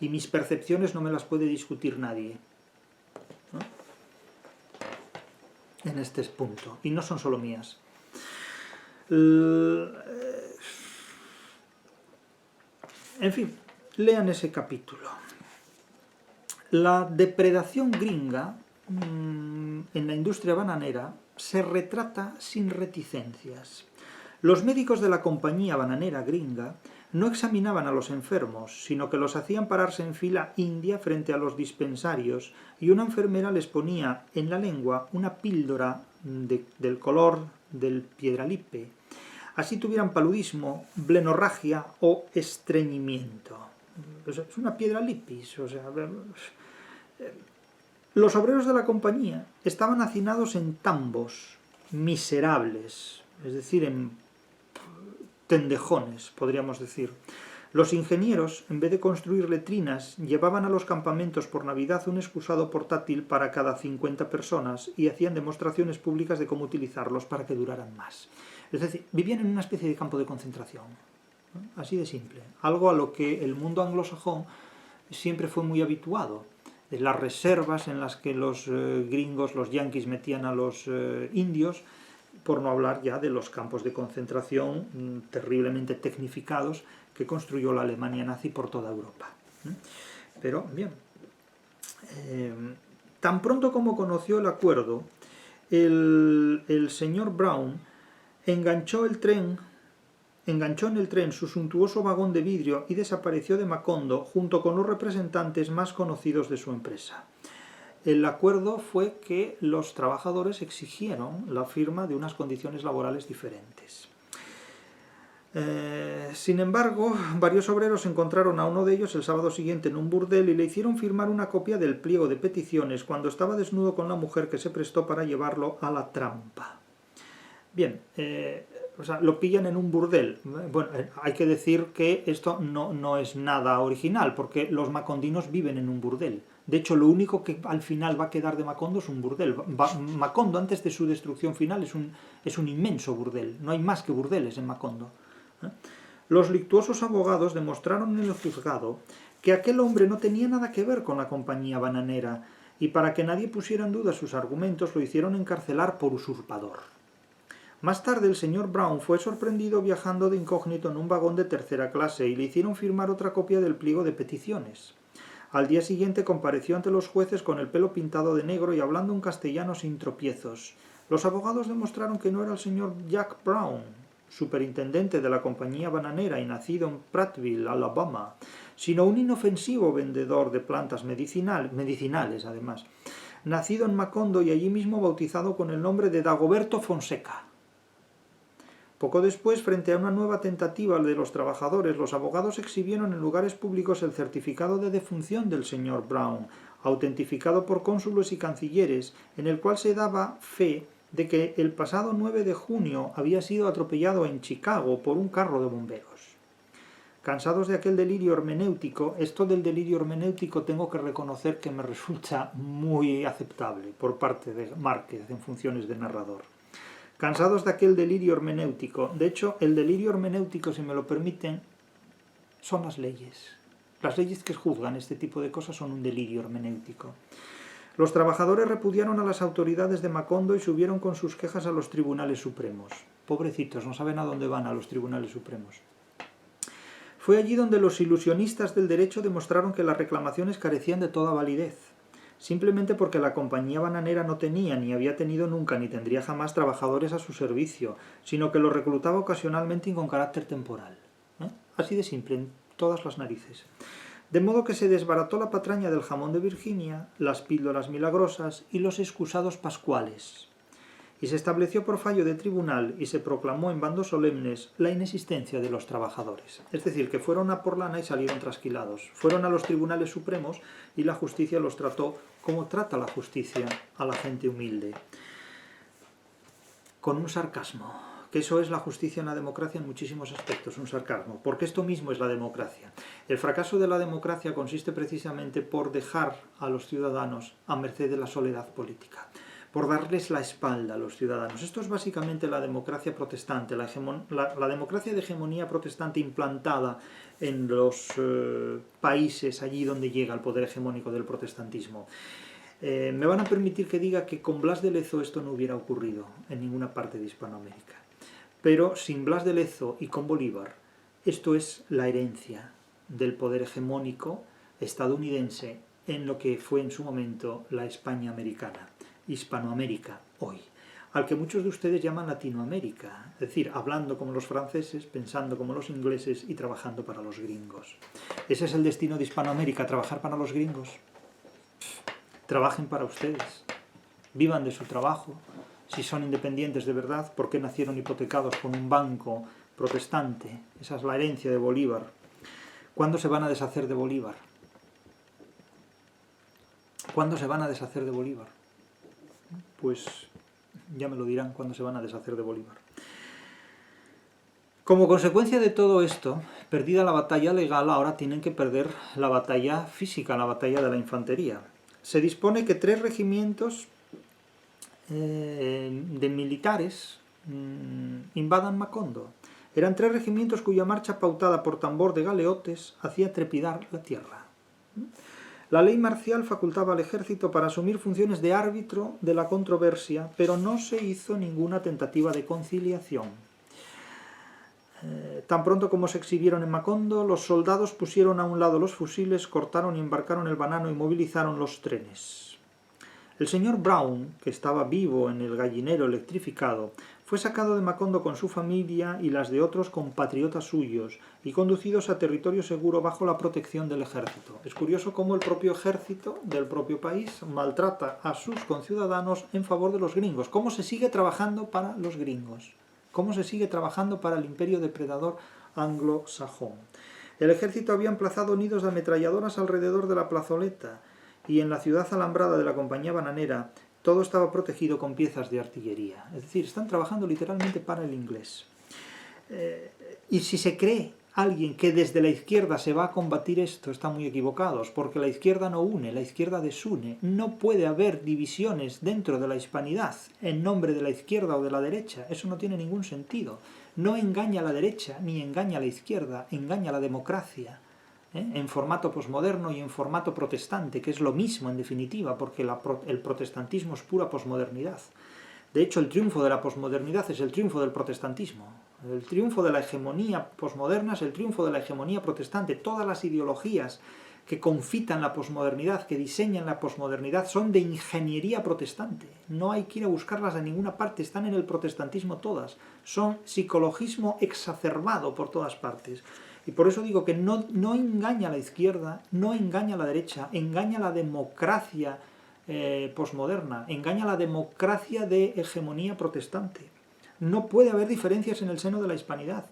Y mis percepciones no me las puede discutir nadie, ¿no? En este punto. Y no son solo mías. En fin, lean ese capítulo. La depredación gringa en la industria bananera se retrata sin reticencias. Los médicos de la compañía bananera gringa no examinaban a los enfermos, sino que los hacían pararse en fila india frente a los dispensarios, y una enfermera les ponía en la lengua una píldora del color del piedralipe. Así tuvieran paludismo, blenorragia o estreñimiento. Es una piedra lipis, o sea... Los obreros de la compañía estaban hacinados en tambos miserables, es decir, en tendejones, podríamos decir. Los ingenieros, en vez de construir letrinas, llevaban a los campamentos por Navidad un excusado portátil para cada 50 personas y hacían demostraciones públicas de cómo utilizarlos para que duraran más. Es decir, vivían en una especie de campo de concentración, ¿no? Así de simple. Algo a lo que el mundo anglosajón siempre fue muy habituado. Las reservas en las que los gringos, los yanquis, metían a los indios, por no hablar ya de los campos de concentración terriblemente tecnificados que construyó la Alemania nazi por toda Europa. Pero, bien, tan pronto como conoció el acuerdo, el señor Brown enganchó en el tren su suntuoso vagón de vidrio y desapareció de Macondo junto con los representantes más conocidos de su empresa. El acuerdo fue que los trabajadores exigieron la firma de unas condiciones laborales diferentes. Sin embargo, varios obreros encontraron a uno de ellos el sábado siguiente en un burdel y le hicieron firmar una copia del pliego de peticiones cuando estaba desnudo con la mujer que se prestó para llevarlo a la trampa. Bien, o sea, lo pillan en un burdel. Bueno, hay que decir que esto no es nada original, porque los macondinos viven en un burdel. De hecho, lo único que al final va a quedar de Macondo es un burdel. Macondo, antes de su destrucción final, es un inmenso burdel. No hay más que burdeles en Macondo. Los luctuosos abogados demostraron en el juzgado que aquel hombre no tenía nada que ver con la compañía bananera, y para que nadie pusiera en duda sus argumentos, lo hicieron encarcelar por usurpador. Más tarde el señor Brown fue sorprendido viajando de incógnito en un vagón de tercera clase y le hicieron firmar otra copia del pliego de peticiones. Al día siguiente compareció ante los jueces con el pelo pintado de negro y hablando un castellano sin tropiezos. Los abogados demostraron que no era el señor Jack Brown, superintendente de la compañía bananera y nacido en Prattville, Alabama, sino un inofensivo vendedor de plantas medicinales, además, nacido en Macondo y allí mismo bautizado con el nombre de Dagoberto Fonseca. Poco después, frente a una nueva tentativa de los trabajadores, los abogados exhibieron en lugares públicos el certificado de defunción del señor Brown, autentificado por cónsules y cancilleres, en el cual se daba fe de que el pasado 9 de junio había sido atropellado en Chicago por un carro de bomberos. Cansados de aquel delirio hermenéutico, esto del delirio hermenéutico tengo que reconocer que me resulta muy aceptable por parte de Márquez en funciones de narrador. Cansados de aquel delirio hermenéutico, de hecho, el delirio hermenéutico, si me lo permiten, son las leyes. Las leyes que juzgan este tipo de cosas son un delirio hermenéutico. Los trabajadores repudiaron a las autoridades de Macondo y subieron con sus quejas a los tribunales supremos. Pobrecitos, no saben a dónde van a los tribunales supremos. Fue allí donde los ilusionistas del derecho demostraron que las reclamaciones carecían de toda validez, simplemente porque la compañía bananera no tenía, ni había tenido nunca, ni tendría jamás trabajadores a su servicio, sino que los reclutaba ocasionalmente y con carácter temporal. Así de simple, en todas las narices. De modo que se desbarató la patraña del jamón de Virginia, las píldoras milagrosas y los excusados pascuales. Y se estableció por fallo de tribunal y se proclamó en bandos solemnes la inexistencia de los trabajadores. Es decir, que fueron a por lana y salieron trasquilados. Fueron a los tribunales supremos y la justicia los trató como trata la justicia a la gente humilde. Con un sarcasmo. Que eso es la justicia en la democracia en muchísimos aspectos, un sarcasmo, porque esto mismo es la democracia. El fracaso de la democracia consiste precisamente por dejar a los ciudadanos a merced de la soledad política, por darles la espalda a los ciudadanos. Esto es básicamente la democracia protestante, la democracia de hegemonía protestante implantada en los países allí donde llega el poder hegemónico del protestantismo. Me van a permitir que diga que con Blas de Lezo esto no hubiera ocurrido en ninguna parte de Hispanoamérica. Pero sin Blas de Lezo y con Bolívar, esto es la herencia del poder hegemónico estadounidense en lo que fue en su momento la España americana, Hispanoamérica hoy, al que muchos de ustedes llaman Latinoamérica, es decir, hablando como los franceses, pensando como los ingleses y trabajando para los gringos. ¿Ese es el destino de Hispanoamérica, trabajar para los gringos? Trabajen para ustedes, vivan de su trabajo. Si son independientes de verdad, ¿por qué nacieron hipotecados con un banco protestante? Esa es la herencia de Bolívar. ¿Cuándo se van a deshacer de Bolívar? ¿Cuándo se van a deshacer de Bolívar? Pues ya me lo dirán cuándo se van a deshacer de Bolívar. Como consecuencia de todo esto, perdida la batalla legal, ahora tienen que perder la batalla física, la batalla de la infantería. Se dispone que 3 regimientos de militares invadan Macondo. Eran 3 regimientos cuya marcha pautada por tambor de galeotes hacía trepidar la tierra. La ley marcial facultaba al ejército para asumir funciones de árbitro de la controversia, pero no se hizo ninguna tentativa de conciliación. Tan pronto como se exhibieron en Macondo, los soldados pusieron a un lado los fusiles, cortaron y embarcaron el banano y movilizaron los trenes. El señor Brown, que estaba vivo en el gallinero electrificado, fue sacado de Macondo con su familia y las de otros compatriotas suyos y conducidos a territorio seguro bajo la protección del ejército. Es curioso cómo el propio ejército del propio país maltrata a sus conciudadanos en favor de los gringos. ¿Cómo se sigue trabajando para los gringos? ¿Cómo se sigue trabajando para el imperio depredador anglosajón? El ejército había emplazado nidos de ametralladoras alrededor de la plazoleta y en la ciudad alambrada de la compañía bananera todo estaba protegido con piezas de artillería. Es decir, están trabajando literalmente para el inglés. Y si se cree alguien que desde la izquierda se va a combatir esto, están muy equivocados, porque la izquierda no une, la izquierda desune. No puede haber divisiones dentro de la hispanidad en nombre de la izquierda o de la derecha. Eso no tiene ningún sentido. No engaña a la derecha ni engaña a la izquierda, engaña a la democracia. En formato posmoderno y en formato protestante, que es lo mismo en definitiva, porque el protestantismo es pura posmodernidad. De hecho, el triunfo de la posmodernidad es el triunfo del protestantismo. El triunfo de la hegemonía posmoderna es el triunfo de la hegemonía protestante. Todas las ideologías que confitan la posmodernidad, que diseñan la posmodernidad, son de ingeniería protestante. No hay que ir a buscarlas en ninguna parte, están en el protestantismo todas. Son psicologismo exacerbado por todas partes. Y por eso digo que no engaña a la izquierda, no engaña a la derecha, engaña a la democracia posmoderna, engaña a la democracia de hegemonía protestante. No puede haber diferencias en el seno de la hispanidad.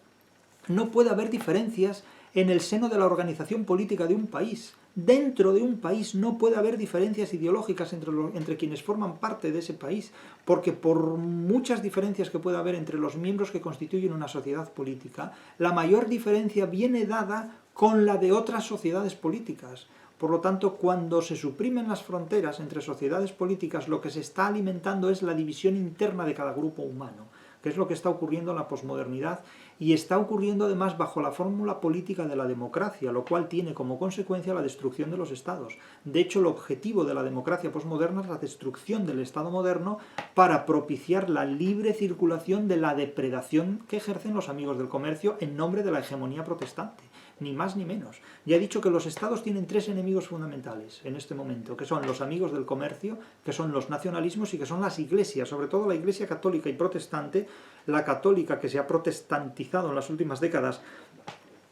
No puede haber diferencias en el seno de la organización política de un país. Dentro de un país no puede haber diferencias ideológicas entre quienes forman parte de ese país, porque por muchas diferencias que pueda haber entre los miembros que constituyen una sociedad política, la mayor diferencia viene dada con la de otras sociedades políticas. Por lo tanto, cuando se suprimen las fronteras entre sociedades políticas, lo que se está alimentando es la división interna de cada grupo humano, que es lo que está ocurriendo en la posmodernidad, y está ocurriendo además bajo la fórmula política de la democracia, lo cual tiene como consecuencia la destrucción de los estados. De hecho, el objetivo de la democracia posmoderna es la destrucción del estado moderno para propiciar la libre circulación de la depredación que ejercen los amigos del comercio en nombre de la hegemonía protestante. Ni más ni menos. Ya he dicho que los estados tienen 3 enemigos fundamentales en este momento, que son los amigos del comercio, que son los nacionalismos y que son las iglesias, sobre todo la iglesia católica y protestante, la católica que se ha protestantizado en las últimas décadas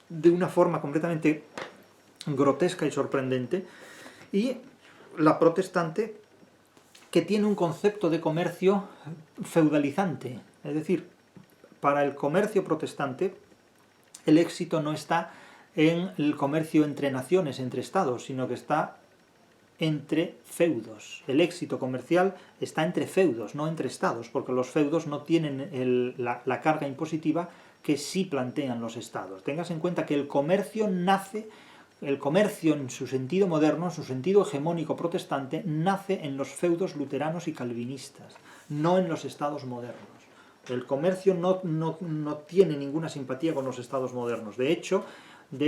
de una forma completamente grotesca y sorprendente, y la protestante que tiene un concepto de comercio feudalizante, es decir, para el comercio protestante el éxito no está en el comercio entre naciones, entre estados, sino que está entre feudos. El éxito comercial está entre feudos, no entre estados, porque los feudos no tienen la carga impositiva que sí plantean los estados. Tengas en cuenta que el comercio en su sentido moderno, en su sentido hegemónico protestante, nace en los feudos luteranos y calvinistas, no en los estados modernos. El comercio no tiene ninguna simpatía con los estados modernos. De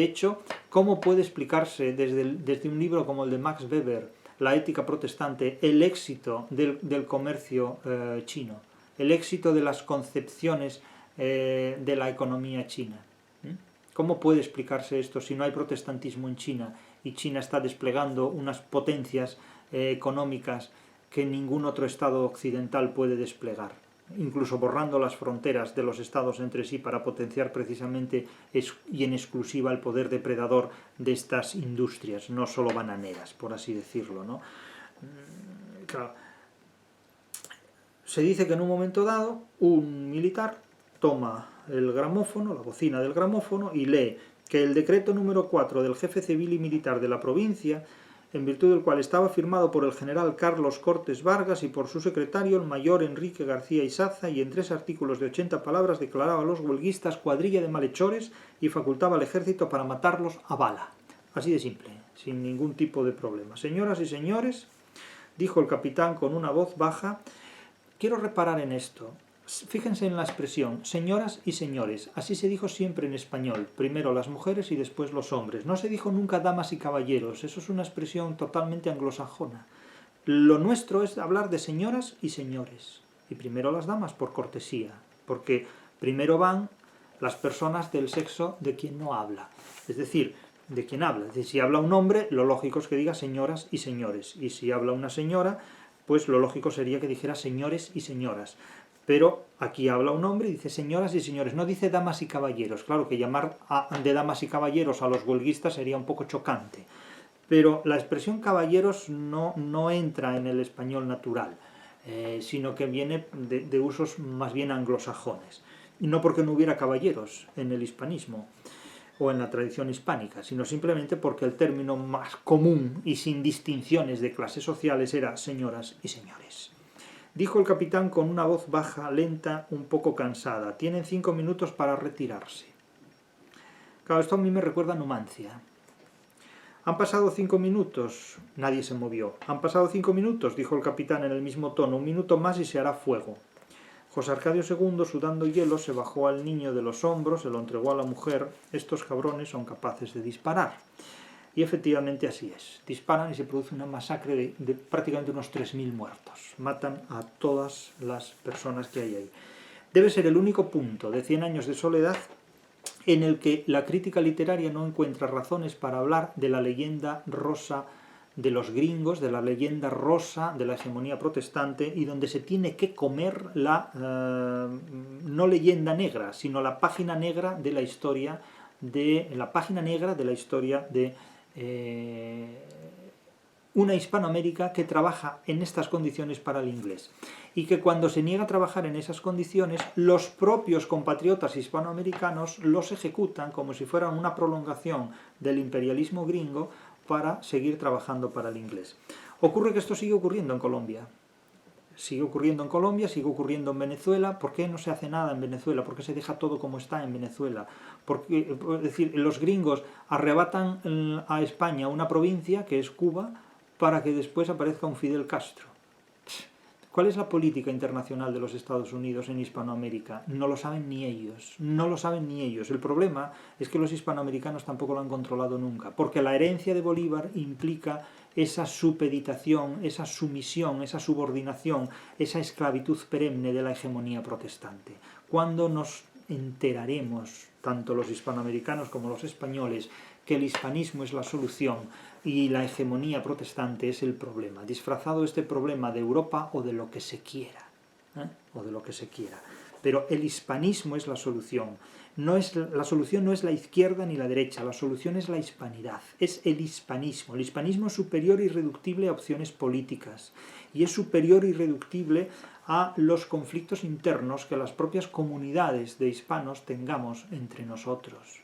hecho, ¿cómo puede explicarse desde un libro como el de Max Weber, La ética protestante, el éxito del comercio chino, el éxito de las concepciones de la economía china? ¿Cómo puede explicarse esto si no hay protestantismo en China y China está desplegando unas potencias económicas que ningún otro estado occidental puede desplegar? Incluso borrando las fronteras de los estados entre sí para potenciar precisamente y en exclusiva el poder depredador de estas industrias, no solo bananeras, por así decirlo, ¿no? Claro. Se dice que en un momento dado un militar toma el gramófono, la bocina del gramófono, y lee que el decreto número 4 del jefe civil y militar de la provincia, en virtud del cual estaba firmado por el general Carlos Cortes Vargas y por su secretario, el mayor Enrique García Izaza, y en 3 artículos de 80 palabras declaraba a los huelguistas cuadrilla de malhechores y facultaba al ejército para matarlos a bala. Así de simple, sin ningún tipo de problema. Señoras y señores, dijo el capitán con una voz baja, quiero reparar en esto. Fíjense en la expresión, señoras y señores, así se dijo siempre en español, primero las mujeres y después los hombres. No se dijo nunca damas y caballeros, eso es una expresión totalmente anglosajona. Lo nuestro es hablar de señoras y señores, y primero las damas por cortesía, porque primero van las personas del sexo de quien no habla, es decir, de quien habla. Es decir, si habla un hombre, lo lógico es que diga señoras y señores, y si habla una señora, pues lo lógico sería que dijera señores y señoras. Pero aquí habla un hombre y dice señoras y señores, no dice damas y caballeros. Claro que llamar de damas y caballeros a los huelguistas sería un poco chocante. Pero la expresión caballeros no entra en el español natural, sino que viene de usos más bien anglosajones. Y no porque no hubiera caballeros en el hispanismo o en la tradición hispánica, sino simplemente porque el término más común y sin distinciones de clases sociales era señoras y señores. Dijo el capitán con una voz baja, lenta, un poco cansada. Tienen 5 minutos para retirarse. Claro, esto a mí me recuerda a Numancia. Han pasado 5 minutos. Nadie se movió. Han pasado 5 minutos, dijo el capitán en el mismo tono. 1 minuto más y se hará fuego. José Arcadio II, sudando hielo, se bajó al niño de los hombros, se lo entregó a la mujer. Estos cabrones son capaces de disparar. Y efectivamente así es. Disparan y se produce una masacre de prácticamente unos 3.000 muertos. Matan a todas las personas que hay ahí. Debe ser el único punto de 100 años de soledad en el que la crítica literaria no encuentra razones para hablar de la leyenda rosa de los gringos, de la leyenda rosa de la hegemonía protestante, y donde se tiene que comer la no leyenda negra, sino la página negra de la historia de una Hispanoamérica que trabaja en estas condiciones para el inglés, y que cuando se niega a trabajar en esas condiciones, los propios compatriotas hispanoamericanos los ejecutan como si fueran una prolongación del imperialismo gringo para seguir trabajando para el inglés. Ocurre que esto sigue ocurriendo en Colombia. Sigue ocurriendo en Colombia, sigue ocurriendo en Venezuela. ¿Por qué no se hace nada en Venezuela? ¿Por qué se deja todo como está en Venezuela? Porque, es decir, los gringos arrebatan a España una provincia, que es Cuba, para que después aparezca un Fidel Castro. ¿Cuál es la política internacional de los Estados Unidos en Hispanoamérica? No lo saben ni ellos, no lo saben ni ellos. El problema es que los hispanoamericanos tampoco lo han controlado nunca, porque la herencia de Bolívar implica esa supeditación, esa sumisión, esa subordinación, esa esclavitud perenne de la hegemonía protestante. ¿Cuándo nos enteraremos, tanto los hispanoamericanos como los españoles, que el hispanismo es la solución y la hegemonía protestante es el problema, disfrazado este problema de Europa o de lo que se quiera, o de lo que se quiera? Pero el hispanismo es la solución. La solución no es la izquierda ni la derecha, la solución es la hispanidad, es el hispanismo. El hispanismo es superior e irreductible a opciones políticas, y es superior e irreductible a los conflictos internos que las propias comunidades de hispanos tengamos entre nosotros.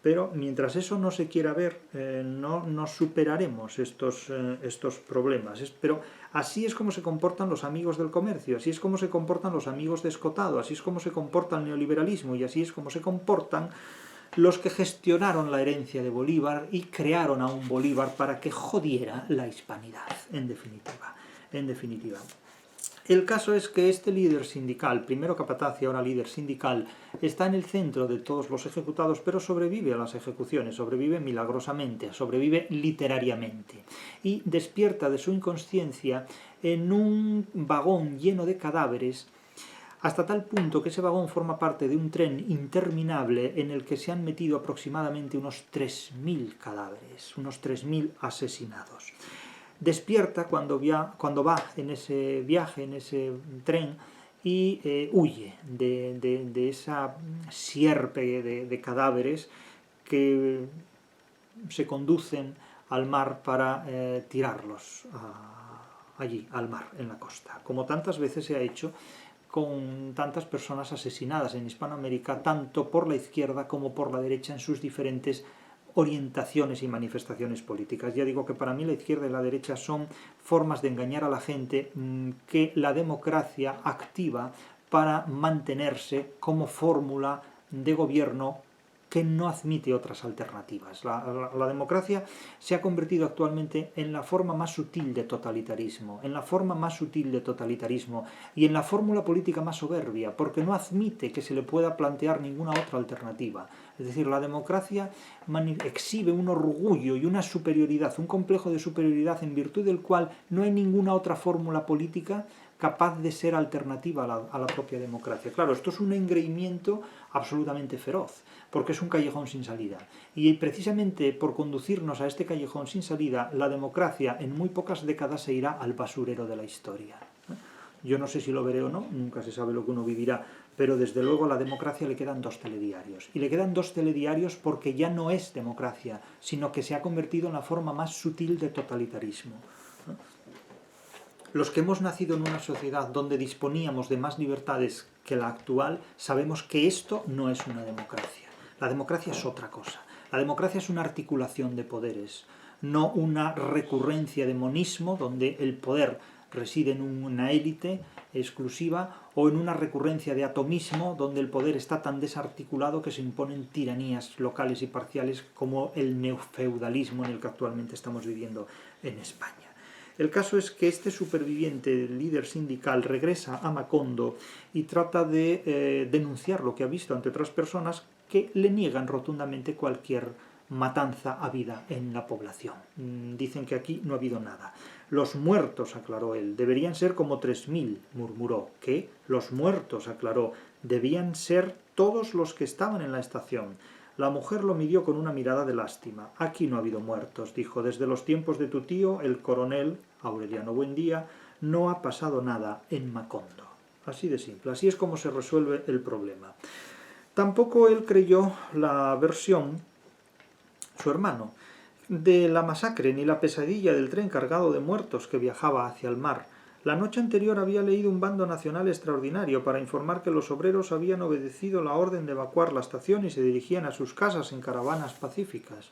Pero mientras eso no se quiera ver, no superaremos estos problemas. Pero así es como se comportan los amigos del comercio, así es como se comportan los amigos de Escotado, así es como se comporta el neoliberalismo, y así es como se comportan los que gestionaron la herencia de Bolívar y crearon a un Bolívar para que jodiera la hispanidad, en definitiva. El caso es que este líder sindical, primero capataz y ahora líder sindical, está en el centro de todos los ejecutados, pero sobrevive a las ejecuciones, sobrevive milagrosamente, sobrevive literariamente, y despierta de su inconsciencia en un vagón lleno de cadáveres, hasta tal punto que ese vagón forma parte de un tren interminable en el que se han metido aproximadamente unos 3.000 cadáveres, unos 3.000 asesinados. Despierta cuando va en ese viaje, en ese tren, y huye de esa sierpe de cadáveres que se conducen al mar para tirarlos allí, al mar, en la costa, como tantas veces se ha hecho con tantas personas asesinadas en Hispanoamérica, tanto por la izquierda como por la derecha en sus diferentes orientaciones y manifestaciones políticas. Ya digo que para mí la izquierda y la derecha son formas de engañar a la gente que la democracia activa para mantenerse como fórmula de gobierno que no admite otras alternativas. La democracia se ha convertido actualmente en la forma más sutil de totalitarismo, y en la fórmula política más soberbia, porque no admite que se le pueda plantear ninguna otra alternativa. Es decir, la democracia exhibe un orgullo y una superioridad, un complejo de superioridad en virtud del cual no hay ninguna otra fórmula política capaz de ser alternativa a la propia democracia. Claro, esto es un engreimiento absolutamente feroz, porque es un callejón sin salida. Y precisamente por conducirnos a este callejón sin salida, la democracia en muy pocas décadas se irá al basurero de la historia. Yo no sé si lo veré o no, nunca se sabe lo que uno vivirá, pero desde luego a la democracia le quedan 2 telediarios. Y le quedan 2 telediarios porque ya no es democracia, sino que se ha convertido en la forma más sutil de totalitarismo. Los que hemos nacido en una sociedad donde disponíamos de más libertades que la actual, sabemos que esto no es una democracia. La democracia es otra cosa. La democracia es una articulación de poderes, no una recurrencia de monismo donde el poder reside en una élite exclusiva o en una recurrencia de atomismo donde el poder está tan desarticulado que se imponen tiranías locales y parciales como el neofeudalismo en el que actualmente estamos viviendo en España. El caso es que este superviviente, el líder sindical, regresa a Macondo y trata de denunciar lo que ha visto ante otras personas que le niegan rotundamente cualquier matanza habida en la población. Dicen que aquí no ha habido nada. Los muertos, aclaró él, deberían ser como 3000, murmuró. ¿Qué? Los muertos, aclaró, debían ser todos los que estaban en la estación. La mujer lo midió con una mirada de lástima. Aquí no ha habido muertos, dijo. Desde los tiempos de tu tío, el coronel, Aureliano Buendía, no ha pasado nada en Macondo. Así de simple. Así es como se resuelve el problema. Tampoco él creyó la versión, su hermano, de la masacre ni la pesadilla del tren cargado de muertos que viajaba hacia el mar. La noche anterior había leído un bando nacional extraordinario para informar que los obreros habían obedecido la orden de evacuar la estación y se dirigían a sus casas en caravanas pacíficas.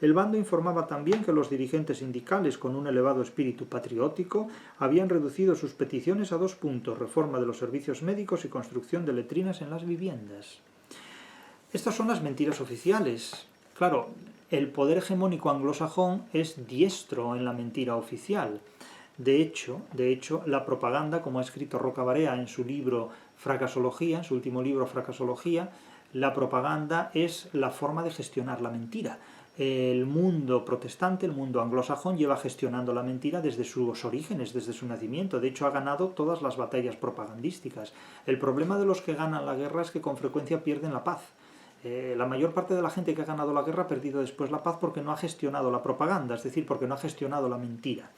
El bando informaba también que los dirigentes sindicales, con un elevado espíritu patriótico, habían reducido sus peticiones a 2 puntos: reforma de los servicios médicos y construcción de letrinas en las viviendas. Estas son las mentiras oficiales. Claro, el poder hegemónico anglosajón es diestro en la mentira oficial. De hecho, la propaganda, como ha escrito Roca Barea en su libro Fracasología, en su último libro Fracasología, la propaganda es la forma de gestionar la mentira. El mundo protestante, el mundo anglosajón, lleva gestionando la mentira desde sus orígenes, desde su nacimiento. De hecho, ha ganado todas las batallas propagandísticas. El problema de los que ganan la guerra es que con frecuencia pierden la paz. La mayor parte de la gente que ha ganado la guerra ha perdido después la paz porque no ha gestionado la propaganda, es decir, porque no ha gestionado la mentira.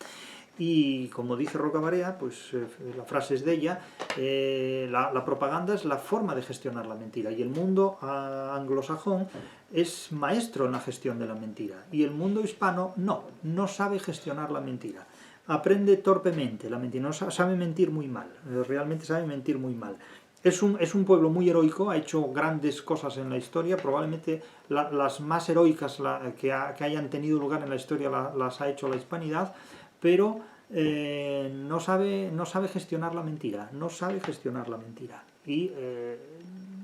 Y como dice Roca Barea, pues la frase es de ella, la propaganda es la forma de gestionar la mentira, y el mundo anglosajón es maestro en la gestión de la mentira, y el mundo hispano no sabe gestionar la mentira. Aprende torpemente la mentira, no sabe mentir muy mal, realmente sabe mentir muy mal. Es un pueblo muy heroico, ha hecho grandes cosas en la historia, probablemente las más heroicas que hayan tenido lugar en la historia las ha hecho la hispanidad, pero no sabe gestionar la mentira, Y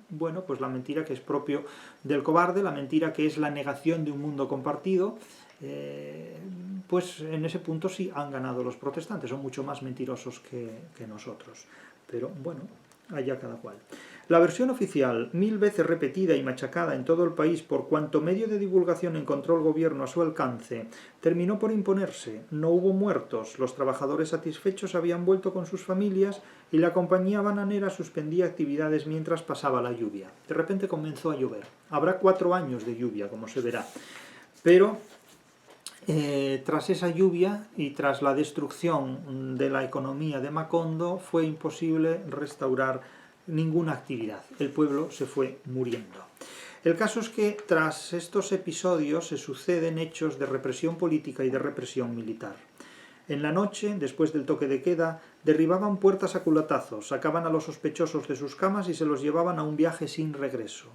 bueno, pues la mentira que es propio del cobarde, la mentira que es la negación de un mundo compartido, pues en ese punto sí han ganado los protestantes, son mucho más mentirosos que nosotros. Pero bueno, allá cada cual. La versión oficial, 1000 veces repetida y machacada en todo el país por cuanto medio de divulgación encontró el gobierno a su alcance, terminó por imponerse. No hubo muertos, los trabajadores satisfechos habían vuelto con sus familias y la compañía bananera suspendía actividades mientras pasaba la lluvia. De repente comenzó a llover. Habrá 4 años de lluvia, como se verá. Pero tras esa lluvia y tras la destrucción de la economía de Macondo, fue imposible restaurar ninguna actividad. El pueblo se fue muriendo. El caso es que tras estos episodios se suceden hechos de represión política y de represión militar. En la noche, después del toque de queda, derribaban puertas a culatazos, sacaban a los sospechosos de sus camas y se los llevaban a un viaje sin regreso.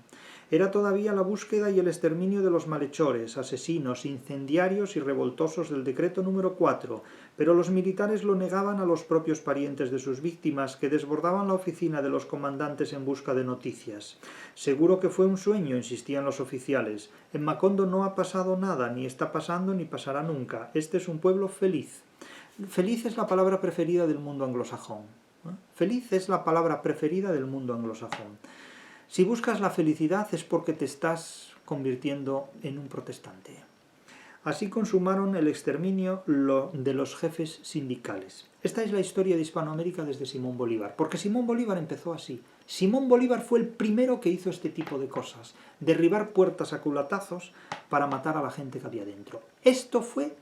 Era todavía la búsqueda y el exterminio de los malhechores, asesinos, incendiarios y revoltosos del decreto número 4, pero los militares lo negaban a los propios parientes de sus víctimas, que desbordaban la oficina de los comandantes en busca de noticias. Seguro que fue un sueño, insistían los oficiales. En Macondo no ha pasado nada, ni está pasando ni pasará nunca. Este es un pueblo feliz. Feliz es la palabra preferida del mundo anglosajón. Feliz es la palabra preferida del mundo anglosajón. Si buscas la felicidad es porque te estás convirtiendo en un protestante. Así consumaron el exterminio de los jefes sindicales. Esta es la historia de Hispanoamérica desde Simón Bolívar, porque Simón Bolívar empezó así. Simón Bolívar fue el primero que hizo este tipo de cosas, derribar puertas a culatazos para matar a la gente que había dentro. Esto fue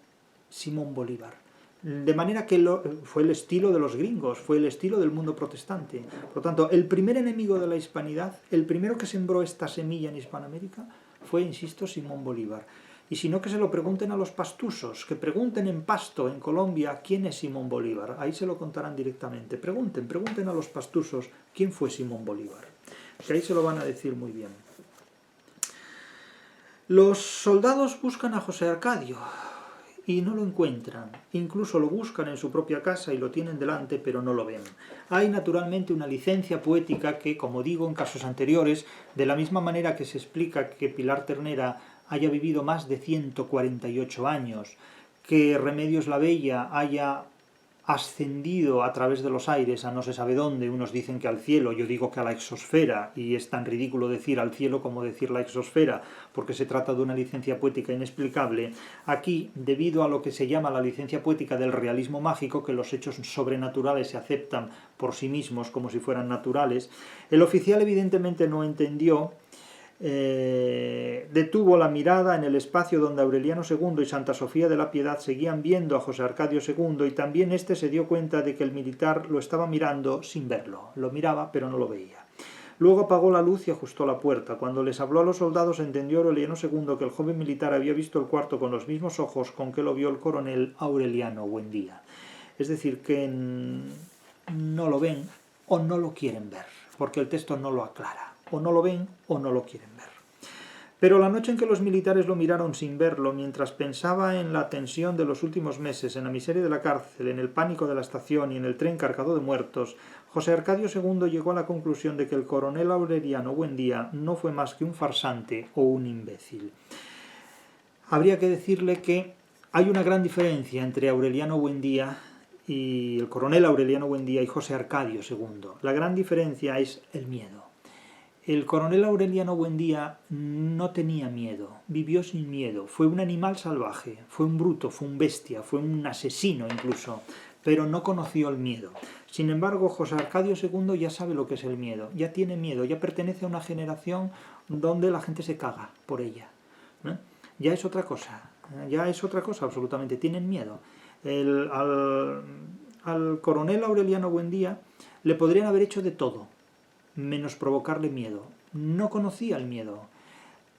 Simón Bolívar. De manera que fue el estilo de los gringos, fue el estilo del mundo protestante. Por lo tanto, el primer enemigo de la hispanidad, el primero que sembró esta semilla en Hispanoamérica, fue, insisto, Simón Bolívar. Y si no, que se lo pregunten a los pastusos, que pregunten en Pasto, en Colombia, quién es Simón Bolívar. Ahí se lo contarán directamente. Pregunten a los pastusos quién fue Simón Bolívar. Que ahí se lo van a decir muy bien. Los soldados buscan a José Arcadio y no lo encuentran. Incluso lo buscan en su propia casa y lo tienen delante, pero no lo ven. Hay naturalmente una licencia poética que, como digo en casos anteriores, de la misma manera que se explica que Pilar Ternera haya vivido más de 148 años, que Remedios la Bella haya ascendido a través de los aires a no se sabe dónde, unos dicen que al cielo, yo digo que a la exosfera, y es tan ridículo decir al cielo como decir la exosfera, porque se trata de una licencia poética inexplicable. Aquí, debido a lo que se llama la licencia poética del realismo mágico, que los hechos sobrenaturales se aceptan por sí mismos como si fueran naturales, el oficial evidentemente no entendió. Detuvo la mirada en el espacio donde Aureliano II y Santa Sofía de la Piedad seguían viendo a José Arcadio II, y también éste se dio cuenta de que el militar lo estaba mirando sin verlo. Lo miraba, pero no lo veía. Luego apagó la luz y ajustó la puerta. Cuando les habló a los soldados, entendió Aureliano II que el joven militar había visto el cuarto con los mismos ojos con que lo vio el coronel Aureliano Buendía. Es decir, que no lo ven o no lo quieren ver, porque el texto no lo aclara. O no lo ven o no lo quieren ver. Pero la noche en que los militares lo miraron sin verlo, mientras pensaba en la tensión de los últimos meses, en la miseria de la cárcel, en el pánico de la estación y en el tren cargado de muertos, José Arcadio II llegó a la conclusión de que el coronel Aureliano Buendía no fue más que un farsante o un imbécil. Habría que decirle que hay una gran diferencia entre Aureliano Buendía y el coronel Aureliano Buendía y José Arcadio II. La gran diferencia es el miedo. El coronel Aureliano Buendía no tenía miedo, vivió sin miedo, fue un animal salvaje, fue un bruto, fue un bestia, fue un asesino incluso, pero no conoció el miedo. Sin embargo, José Arcadio II ya sabe lo que es el miedo, ya tiene miedo, ya pertenece a una generación donde la gente se caga por ella. Ya es otra cosa absolutamente, tienen miedo. Al coronel Aureliano Buendía le podrían haber hecho de todo, menos provocarle miedo. No conocía el miedo.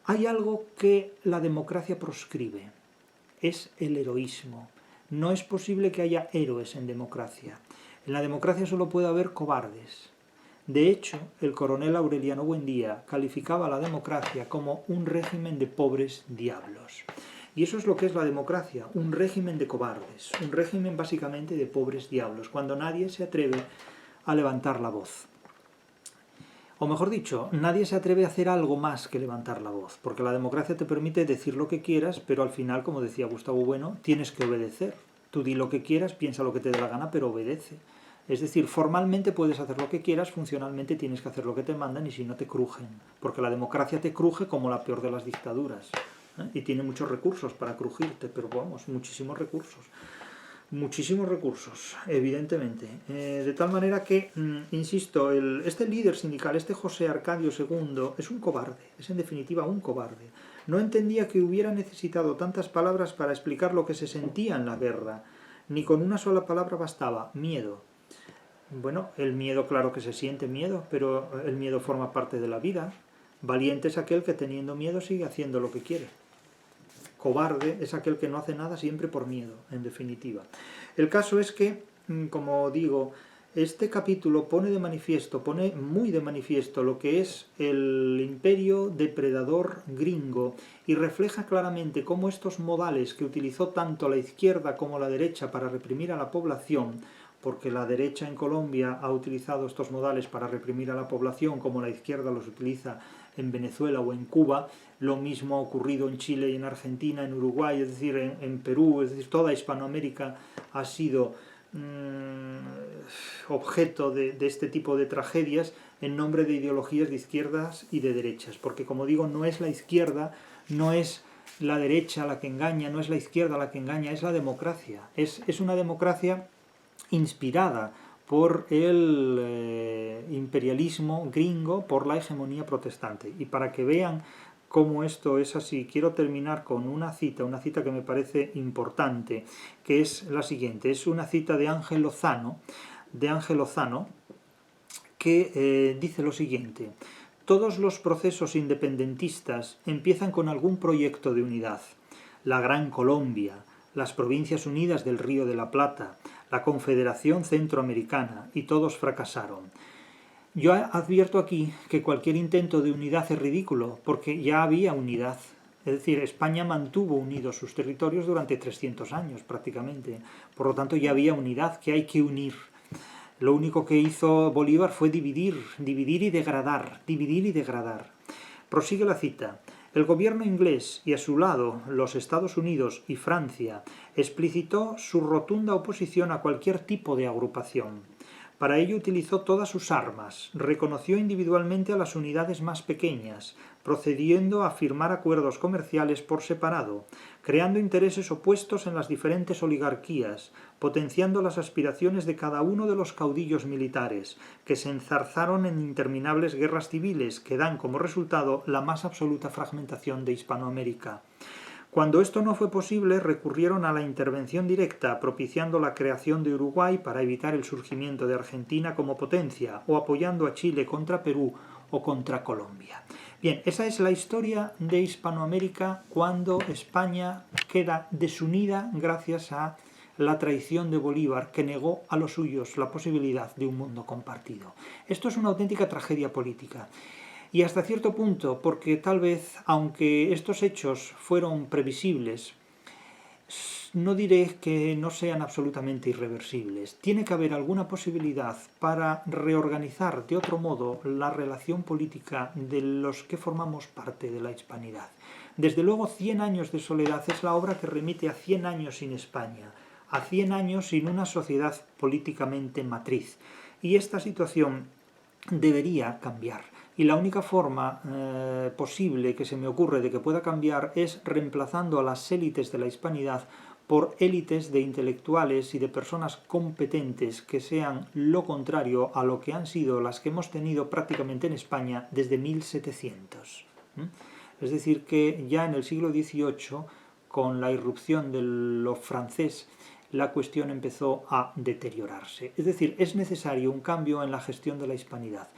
Hay algo que la democracia proscribe, es el heroísmo. No es posible que haya héroes en democracia. En la democracia solo puede haber cobardes. De hecho, el coronel Aureliano Buendía calificaba a la democracia como un régimen de pobres diablos. Y eso es lo que es la democracia, un régimen de cobardes, un régimen básicamente de pobres diablos, cuando nadie se atreve a levantar la voz. O mejor dicho, nadie se atreve a hacer algo más que levantar la voz, porque la democracia te permite decir lo que quieras, pero al final, como decía Gustavo Bueno, tienes que obedecer. Tú di lo que quieras, piensa lo que te dé la gana, pero obedece. Es decir, formalmente puedes hacer lo que quieras, funcionalmente tienes que hacer lo que te mandan y si no te crujen, porque la democracia te cruje como la peor de las dictaduras. Y tiene muchos recursos para crujirte, pero vamos, muchísimos recursos. Muchísimos recursos, evidentemente. De tal manera que, insisto, este líder sindical, este José Arcadio II, es un cobarde, es en definitiva un cobarde. No entendía que hubiera necesitado tantas palabras para explicar lo que se sentía en la guerra. Ni con una sola palabra bastaba, miedo. Bueno, el miedo, claro que se siente miedo, pero el miedo forma parte de la vida. Valiente es aquel que teniendo miedo sigue haciendo lo que quiere. cobarde es aquel que no hace nada siempre por miedo, en definitiva. El caso es que, como digo, este capítulo pone muy de manifiesto lo que es el imperio depredador gringo y refleja claramente cómo estos modales que utilizó tanto la izquierda como la derecha para reprimir a la población, porque la derecha en Colombia ha utilizado estos modales para reprimir a la población como la izquierda los utiliza en Venezuela o en Cuba, lo mismo ha ocurrido en Chile y en Argentina, en Uruguay, es decir, en Perú, es decir, toda Hispanoamérica ha sido objeto de este tipo de tragedias en nombre de ideologías de izquierdas y de derechas, porque como digo, no es la izquierda, no es la derecha la que engaña, no es la izquierda la que engaña, es la democracia, es una democracia inspirada por el imperialismo gringo, por la hegemonía protestante. Y para que vean cómo esto es así, quiero terminar con una cita que me parece importante, que es la siguiente. Es una cita de Ángel Lozano, que dice lo siguiente: todos los procesos independentistas empiezan con algún proyecto de unidad. La Gran Colombia, las Provincias Unidas del Río de la Plata, la Confederación Centroamericana, y todos fracasaron. Yo advierto aquí que cualquier intento de unidad es ridículo, porque ya había unidad. Es decir, España mantuvo unidos sus territorios durante 300 años prácticamente. Por lo tanto, ya había unidad que hay que unir. Lo único que hizo Bolívar fue dividir y degradar, dividir y degradar. Prosigue la cita. El gobierno inglés y a su lado los Estados Unidos y Francia explicitó su rotunda oposición a cualquier tipo de agrupación. Para ello utilizó todas sus armas, reconoció individualmente a las unidades más pequeñas, procediendo a firmar acuerdos comerciales por separado, creando intereses opuestos en las diferentes oligarquías, potenciando las aspiraciones de cada uno de los caudillos militares, que se enzarzaron en interminables guerras civiles que dan como resultado la más absoluta fragmentación de Hispanoamérica. Cuando esto no fue posible, recurrieron a la intervención directa, propiciando la creación de Uruguay para evitar el surgimiento de Argentina como potencia, o apoyando a Chile contra Perú o contra Colombia. Bien, esa es la historia de Hispanoamérica cuando España queda desunida gracias a la traición de Bolívar, que negó a los suyos la posibilidad de un mundo compartido. Esto es una auténtica tragedia política. Y hasta cierto punto, porque tal vez, aunque estos hechos fueron previsibles, no diré que no sean absolutamente irreversibles. Tiene que haber alguna posibilidad para reorganizar de otro modo la relación política de los que formamos parte de la hispanidad. Desde luego, 100 años de soledad es la obra que remite a 100 años sin España, a 100 años sin una sociedad políticamente matriz. Y esta situación debería cambiar. Y la única forma posible que se me ocurre de que pueda cambiar es reemplazando a las élites de la hispanidad por élites de intelectuales y de personas competentes que sean lo contrario a lo que han sido las que hemos tenido prácticamente en España desde 1700. Es decir, que ya en el siglo XVIII, con la irrupción de lo francés, la cuestión empezó a deteriorarse. Es decir, es necesario un cambio en la gestión de la hispanidad.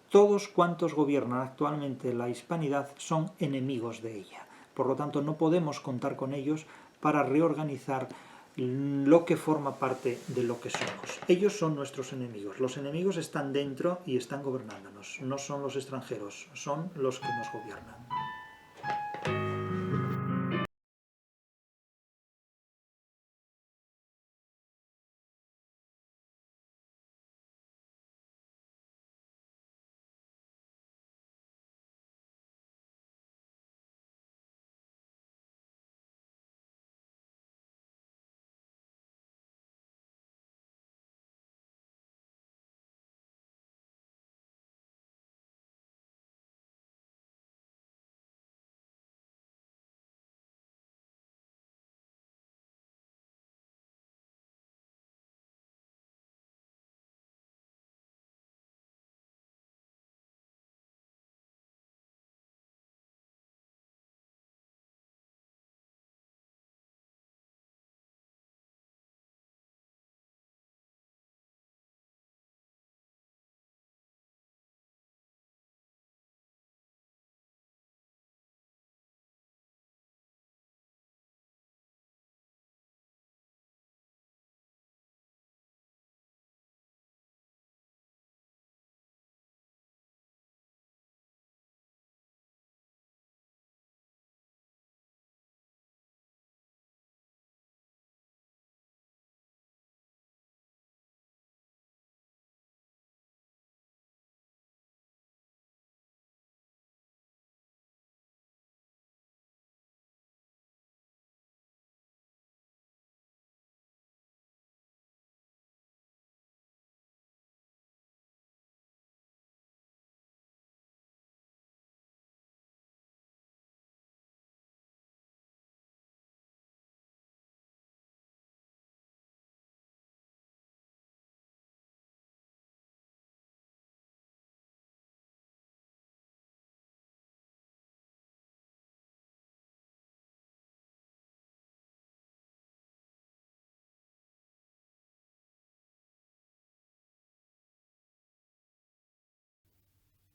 Todos cuantos gobiernan actualmente la hispanidad son enemigos de ella. Por lo tanto, no podemos contar con ellos para reorganizar lo que forma parte de lo que somos. Ellos son nuestros enemigos. Los enemigos están dentro y están gobernándonos. No son los extranjeros, son los que nos gobiernan.